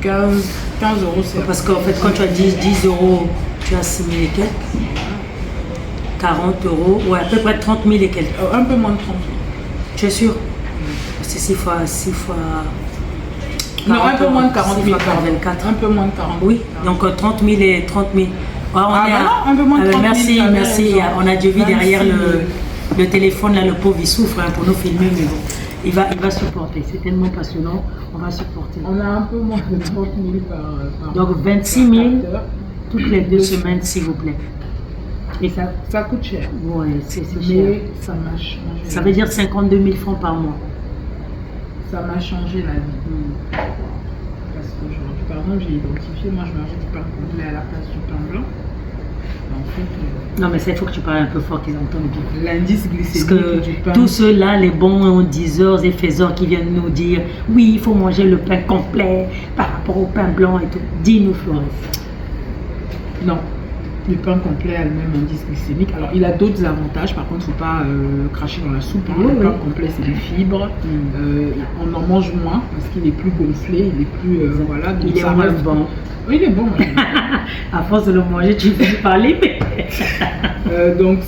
15 € c'est. Parce qu'en fait, quand tu as 10 €, tu as 6 000 et quelques. 40 €, ouais, à peu près 30 000 et quelques. Un peu moins de 30 000. Tu es sûr? C'est 6 fois. Non, un peu moins de 40 000. 24. Un peu moins de 40 000. Oui, donc 30 000 et 30 000. Ouais, un peu moins de 30 000. Merci. On a Dieu vu derrière le téléphone, là, le pauvre, il souffre hein, pour nous filmer, mais bon, il va supporter. C'est tellement passionnant, on va supporter. On a un peu moins de 30 000 par donc 26 000 toutes les 2 semaines, s'il vous plaît. Et ça coûte cher. Ouais, c'est cher. Mais ça m'a changé. Ça veut dire 52 000 francs par mois. Ça m'a changé la vie. Parce qu'aujourd'hui, par exemple, j'ai identifié, moi je mangeais du pain complet à la place du pain blanc. En fait, non mais ça il faut que tu parles un peu fort qu'ils entendent bien. L'indice glycémique du pain. Tous ceux-là, les bons diseurs et faiseurs qui viennent nous dire oui il faut manger le pain complet par rapport au pain blanc et tout. Dis-nous Florès. Non, le pain complet a le même indice glycémique. Alors il a d'autres avantages, par contre il ne faut pas cracher dans la soupe. Hein. Le pain complet c'est des fibres, on en mange moins parce qu'il est plus gonflé, il est plus voilà. Donc il est moins bon. Oui, il est bon. À force de le manger, tu peux parler. Mais... donc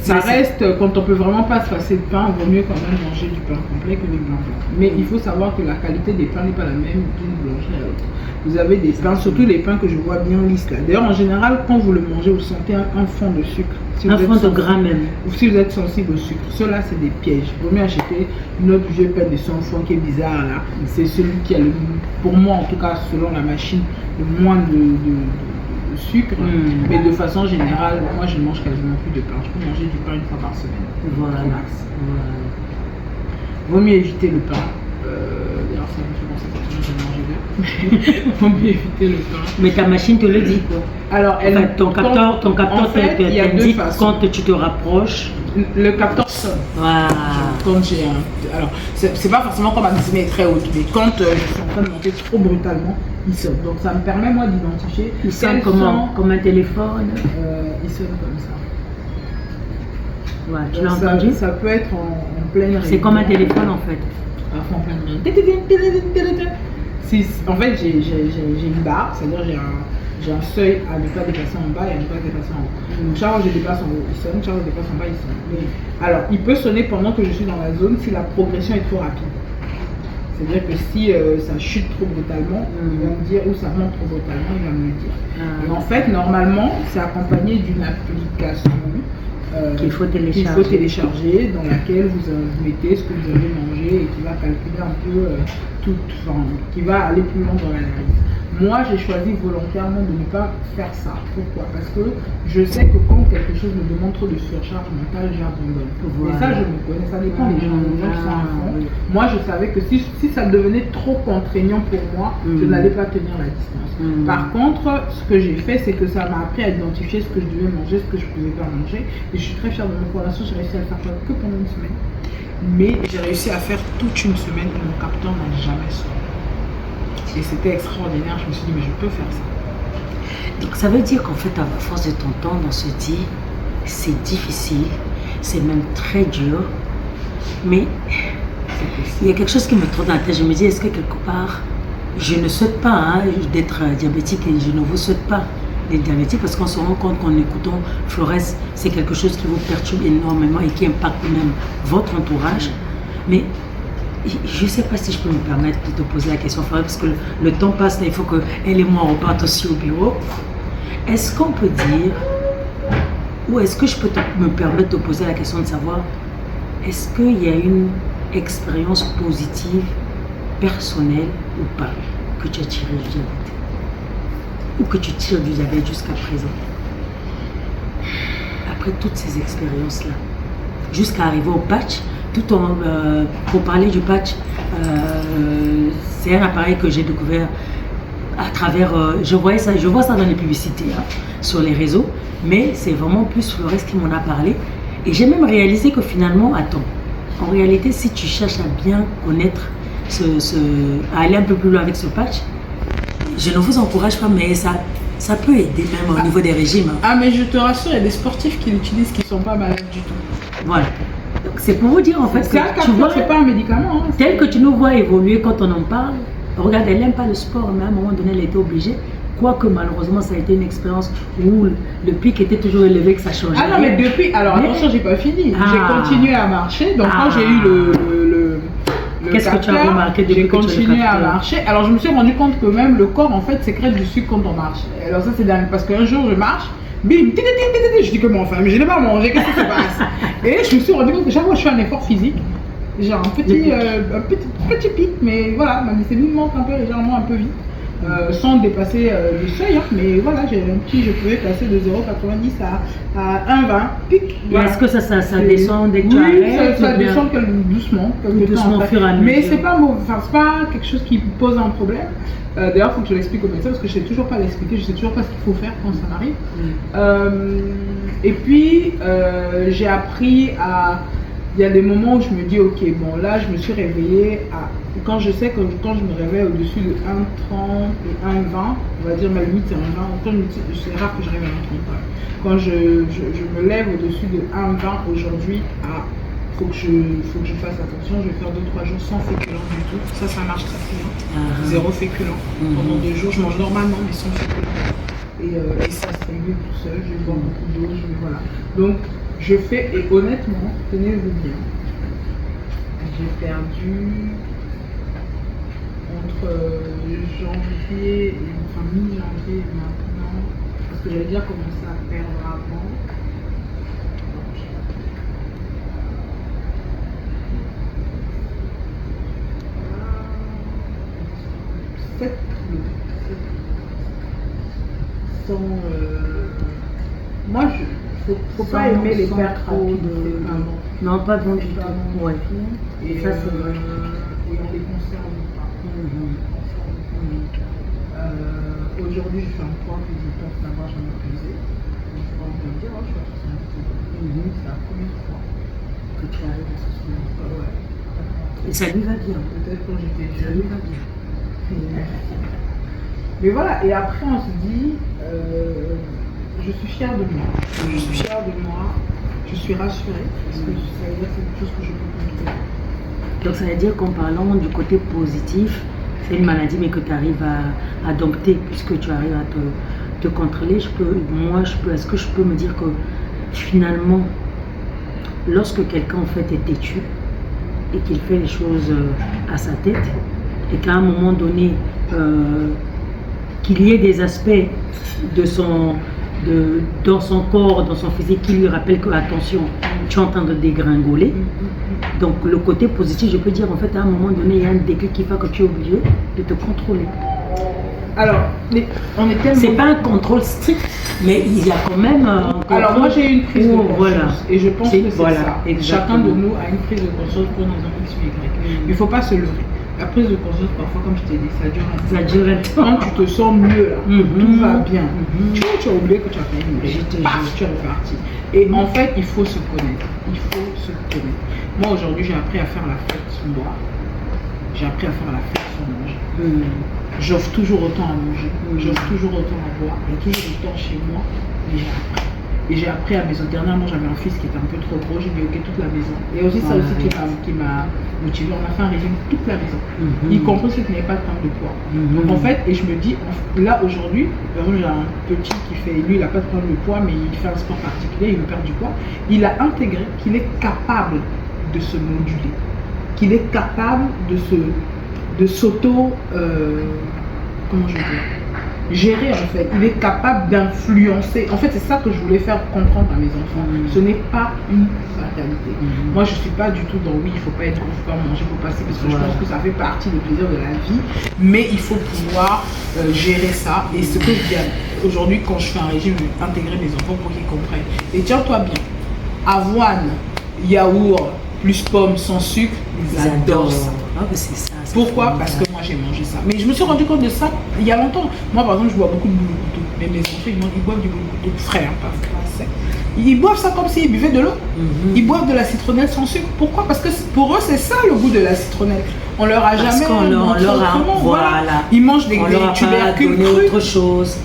ça reste, quand on peut vraiment pas se passer de pain, il vaut mieux quand même manger du pain complet que du blanc. Mais il faut savoir que la qualité des pains n'est pas la même d'une boulangerie à l'autre. Vous avez des pains, surtout les pains que je vois bien lisses là. D'ailleurs, en général, quand vous le mangez, vous sentez un fond de sucre. Si un fond de gras même. Ou si vous êtes sensible au sucre. Ceux-là, c'est des pièges. Il vaut mieux acheter une autre vieux pain de 100 francs qui est bizarre là. C'est celui qui a le, pour moi en tout cas, selon la machine, le moins de sucre. Mais de façon générale, moi je ne mange quasiment plus de pain. Je peux manger du pain 1 fois par semaine. Voilà. Vaut mieux éviter le pain. D'ailleurs, ça me fait penser que je vais manger deux. Vaut mieux éviter le pain. Mais ta machine te le dit quoi. Alors, ton capteur t'indique quand tu te rapproches. Le capteur sonne. Voilà. Quand j'ai un. Alors, c'est pas forcément quand ma glycémie est très haute, mais quand je suis en train de monter trop brutalement, il sonne. Donc, ça me permet moi d'identifier. Il sonne comment? Comme un téléphone. Il sonne comme ça. Ouais, tu l'as entendu? Ça peut être en pleine. C'est comme un téléphone en fait. Parfois en pleine. En fait, j'ai une barre, c'est-à-dire j'ai un seuil à ne pas dépasser en bas et à ne pas dépasser en haut. Donc chaque fois que je dépasse en haut, il sonne, chaque fois que je dépasse en bas, il sonne. Alors, il peut sonner pendant que je suis dans la zone si la progression est trop rapide. C'est-à-dire que si ça chute trop brutalement, il va me dire, ou ça monte trop brutalement, il va me le dire. Et en fait, normalement, c'est accompagné d'une application qu'il faut télécharger, dans laquelle vous mettez ce que vous avez mangé et qui va calculer un peu qui va aller plus loin dans l'analyse. Moi, j'ai choisi volontairement de ne pas faire ça. Pourquoi? Parce que je sais que quand quelque chose me demande trop de surcharge mentale, j'abandonne. Voilà. Et ça, je me connais, ça dépend des gens. Les gens qui sont à fond. Oui. Moi, je savais que si ça devenait trop contraignant pour moi, je n'allais pas tenir la distance. Par contre, ce que j'ai fait, c'est que ça m'a appris à identifier ce que je devais manger, ce que je ne pouvais pas manger. Et je suis très fière de moi. Pour l'instant, j'ai réussi à le faire que pendant une semaine. Mais j'ai réussi à faire toute une semaine et mon capteur n'a jamais sonné. Et c'était extraordinaire, je me suis dit, mais je peux faire ça. Donc ça veut dire qu'en fait, à force de t'entendre, on se dit, c'est difficile, c'est même très dur, mais il y a quelque chose qui me trotte dans la tête. Je me dis, est-ce que quelque part, je ne souhaite pas d'être diabétique et je ne vous souhaite pas d'être diabétique parce qu'on se rend compte qu'en écoutant Flores, c'est quelque chose qui vous perturbe énormément et qui impacte même votre entourage. Mais je ne sais pas si je peux me permettre de te poser la question, Florence, parce que le temps passe, là, il faut qu'elle et moi repartent aussi au bureau. Est-ce qu'on peut dire, ou est-ce que je peux me permettre de te poser la question de savoir, est-ce qu'il y a une expérience positive, personnelle ou pas, que tu as tirée du diabète? Ou que tu tires du diabète jusqu'à présent? Après toutes ces expériences-là, jusqu'à arriver au patch, pour parler du patch, c'est un appareil que j'ai découvert à travers, je vois ça dans les publicités sur les réseaux, mais c'est vraiment plus Flores qui m'en a parlé. Et j'ai même réalisé que finalement, en réalité, si tu cherches à bien connaître, à aller un peu plus loin avec ce patch, je ne vous encourage pas, mais ça peut aider même au niveau des régimes. Ah, mais je te rassure, il y a des sportifs qui l'utilisent qui ne sont pas malades du tout. Voilà. C'est pour vous dire en fait que tu vois, c'est pas un médicament. Tel que tu nous vois évoluer quand on en parle. Regarde, elle n'aime pas le sport, mais à un moment donné, elle était obligée. Quoique malheureusement, ça a été une expérience où le pic était toujours élevé, que ça changeait. Ah non, mais depuis, alors attention, j'ai pas fini. J'ai continué à marcher. Donc quand j'ai eu le qu'est-ce que tu as remarqué depuis j'ai continué à marcher. Alors je me suis rendu compte que même le corps en fait sécrète du sucre quand on marche. Alors ça c'est dingue parce qu'un jour je marche. Bim, je dis comment enfin, mais je n'ai pas mangé, qu'est-ce qui se passe? Et je me suis rendu compte que chaque fois que je fais un effort physique, j'ai un petit pic, mais voilà, ma glycémie monte un peu légèrement, un peu vite, sans dépasser le seuil, mais voilà, je pouvais passer de 0,90 à 1,20 pic. Voilà. Est-ce que ça descend dès que tu arrêtes? Ça descend doucement, doucement, au fur et à mesure. Mais c'est pas quelque chose qui pose un problème. D'ailleurs, il faut que je l'explique au médecin parce que je ne sais toujours pas l'expliquer, je ne sais toujours pas ce qu'il faut faire quand ça m'arrive. Et puis, j'ai appris à... Il y a des moments où je me dis, ok, bon là, je me suis réveillée quand je sais que quand je me réveille au-dessus de 1,30 et 1,20, on va dire ma limite c'est 1,20, c'est rare que je réveille à 1,30. Quand je me lève au-dessus de 1,20 aujourd'hui, faut que je fasse attention, je vais faire 2-3 jours sans féculents du tout. Ça marche très bien. Zéro féculent. Pendant 2 jours, je mange normalement, mais sans féculents. Et ça se règle tout seul, je vais boire beaucoup d'eau, voilà. Donc, je fais, et honnêtement, tenez-vous bien, j'ai perdu entre janvier et mi-janvier maintenant, parce que j'avais déjà commencé à perdre avant. 7 kilos. Moi, faut pas aimer les pertes rapides. Non, pas bon du tout. Ouais. Et ça, c'est vrai. Et on les conserve pas. Aujourd'hui, je fais un poids que je pense n'avoir jamais pesé. Je pense me dire, je suis à 70 kilos. C'est la première fois que tu arrives à 70 kilos. Ouais. Et ça lui va bien. Peut-être quand j'étais jeune. Ça lui va bien. Mais voilà, et après on se dit, je suis fière de moi. Je suis fière de moi, je suis rassurée, parce que ça veut dire que c'est quelque chose que je peux contrôler. Donc ça veut dire qu'en parlant du côté positif, c'est une maladie mais que tu arrives à dompter puisque tu arrives à te contrôler. Est-ce que je peux me dire que finalement, lorsque quelqu'un en fait est têtu, et qu'il fait les choses à sa tête et qu'à un moment donné, qu'il y ait des aspects dans son corps, dans son physique qui lui rappellent que attention, tu es en train de dégringoler. Donc le côté positif, je peux dire en fait à un moment donné, il y a un déclic qui fait que tu es obligé de te contrôler. Alors, on est tellement... C'est pas un contrôle strict, mais il y a quand même un contrôle. Alors moi j'ai eu une prise de conscience, voilà. et je pense que c'est voilà, ça. exactement. Chacun de nous a une prise de conscience pour dans un X ou Y. Il ne faut pas se leurrer. La prise de conscience, parfois, comme je t'ai dit, ça dure un temps. Ça dure un temps. Quand tu te sens mieux, là, tout va bien. Tu as oublié que tu as fait une Je te paf, jure. tu es reparti. Et en fait, il faut se connaître. Il faut se connaître. Moi, aujourd'hui, j'ai appris à faire la fête sans boire. J'ai appris à faire la fête sans manger. J'offre toujours autant à manger. J'offre toujours autant à boire. Il y a toujours autant chez moi. Mais j'ai appris. Et j'ai appris à la maison. Dernièrement, j'avais un fils qui était un peu trop gros. J'ai mis OK toute la maison. Et aussi, ça aussi qui m'a motivé. On a fait un régime toute la maison. Y compris ceux qui n'avaient pas de prendre de poids. Donc en fait, et je me dis, là aujourd'hui, par exemple, j'ai un petit qui fait, lui, il n'a pas de prendre de poids, mais il fait un sport particulier, il veut perdre du poids. Il a intégré qu'il est capable de se moduler. Qu'il est capable de s'auto... comment je vais dire, gérer en fait. Il est capable d'influencer. En fait, c'est ça que je voulais faire comprendre à mes enfants. Ce n'est pas une fatalité. Moi, je ne suis pas du tout dans oui, il ne faut pas être gros, il ne faut pas manger, il faut passer, parce que je pense que ça fait partie du plaisir de la vie. Mais il faut pouvoir gérer ça. Et ce que je dis aujourd'hui, quand je fais un régime, je vais intégrer mes enfants pour qu'ils comprennent. Et tiens-toi bien, avoine, yaourt, plus pommes sans sucre, ils adorent ça. Ah, c'est ça. Pourquoi? Parce que moi j'ai mangé ça. Mais je me suis rendu compte de ça il y a longtemps. Moi par exemple je bois beaucoup de boulgourtou. Mais mes enfants ils boivent du boulgourtou frais, hein, pas sec. Ils boivent ça comme s'ils buvaient de l'eau. Ils boivent de la citronnelle sans sucre. Pourquoi? Parce que pour eux c'est ça le goût de la citronnelle. On leur a Parce jamais qu'on leur a, voilà. Ils mangent des tubercules crus. Autre chose.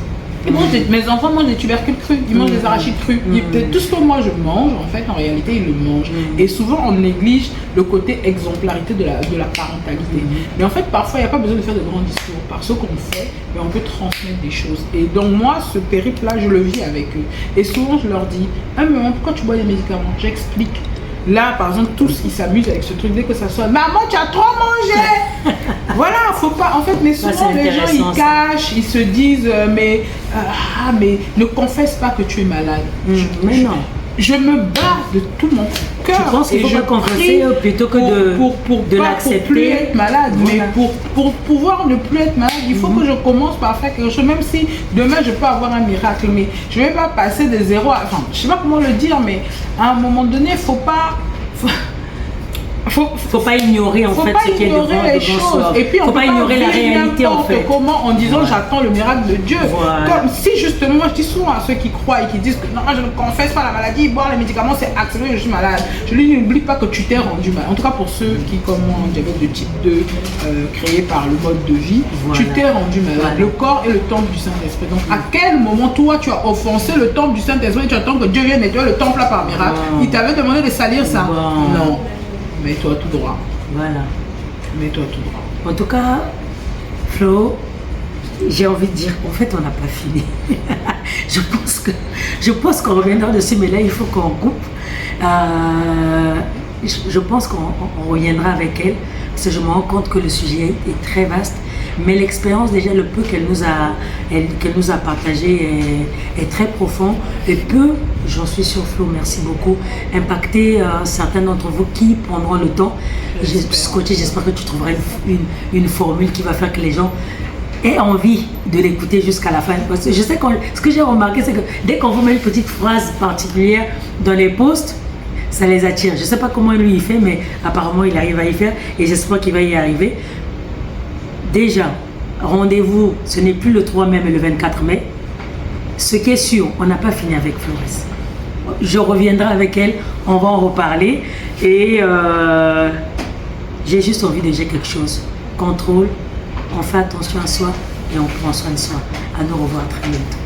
Mes enfants mangent des tubercules crus, ils mangent des arachides crus. Tout ce que moi je mange, en fait, en réalité, ils le mangent. Et souvent, on néglige le côté exemplarité de la parentalité. Mais en fait, parfois, il n'y a pas besoin de faire de grands discours. Par ce qu'on fait, mais on peut transmettre des choses. Et donc, moi, ce périple-là, je le vis avec eux. Et souvent, je leur dis, ah, mais pourquoi tu bois des médicaments? J'explique. Là, par exemple, tous ils s'amusent avec ce truc dès que ça soit maman, tu as trop mangé. Voilà, faut pas. En fait, mais souvent les gens ils cachent, ils se disent mais ne confesse pas que tu es malade. Mais non. Je me bats de tout mon cœur. Je pense qu'il faut pas confesser plutôt que de l'accepter. Pour plus être malade, voilà. Mais pour pouvoir ne plus être malade, il faut que je commence par faire quelque chose. Même si demain je peux avoir un miracle, mais je vais pas passer de zéro à... Enfin, je sais pas comment le dire, mais à un moment donné, faut pas ignorer en fait ce qui est devant soi. Et puis faut pas ignorer la réalité en fait. Comment en disant j'attends le miracle de Dieu. Comme si justement, moi je dis souvent à ceux qui croient et qui disent que non, je ne confesse pas la maladie, boire les médicaments c'est accéléré, je suis malade. Je lui dis n'oublie pas que tu t'es rendu malade. En tout cas pour ceux qui comme moi ont un diabète de type 2 créé par le mode de vie, tu t'es rendu malade. Voilà. Le corps est le temple du Saint-Esprit. Donc à quel moment toi tu as offensé le temple du Saint-Esprit et tu attends que Dieu vienne nettoyer le temple là par miracle? Il t'avait demandé de salir ça? Non. Mets-toi tout droit. Voilà. Mets-toi tout droit. En tout cas, Flo, j'ai envie de dire qu'en fait, on n'a pas fini. je pense qu'on reviendra dessus, mais là, il faut qu'on coupe. Je pense qu'on reviendra avec elle, parce que je me rends compte que le sujet est très vaste. Mais l'expérience, déjà, le peu qu'elle nous a partagé est très profond et peut, j'en suis sûre Flo, merci beaucoup, impacter certains d'entre vous qui prendront le temps. Scotty, j'espère que tu trouveras une formule qui va faire que les gens aient envie de l'écouter jusqu'à la fin. Parce que je sais ce que j'ai remarqué, c'est que dès qu'on vous met une petite phrase particulière dans les posts, ça les attire. Je ne sais pas comment lui il fait, mais apparemment il arrive à y faire et j'espère qu'il va y arriver. Déjà, rendez-vous, ce n'est plus le 3 mai mais le 24 mai. Ce qui est sûr, on n'a pas fini avec Florès. Je reviendrai avec elle, on va en reparler. Et j'ai juste envie de dire quelque chose. Contrôle, on fait attention à soi et on prend soin de soi. À nous revoir très bientôt.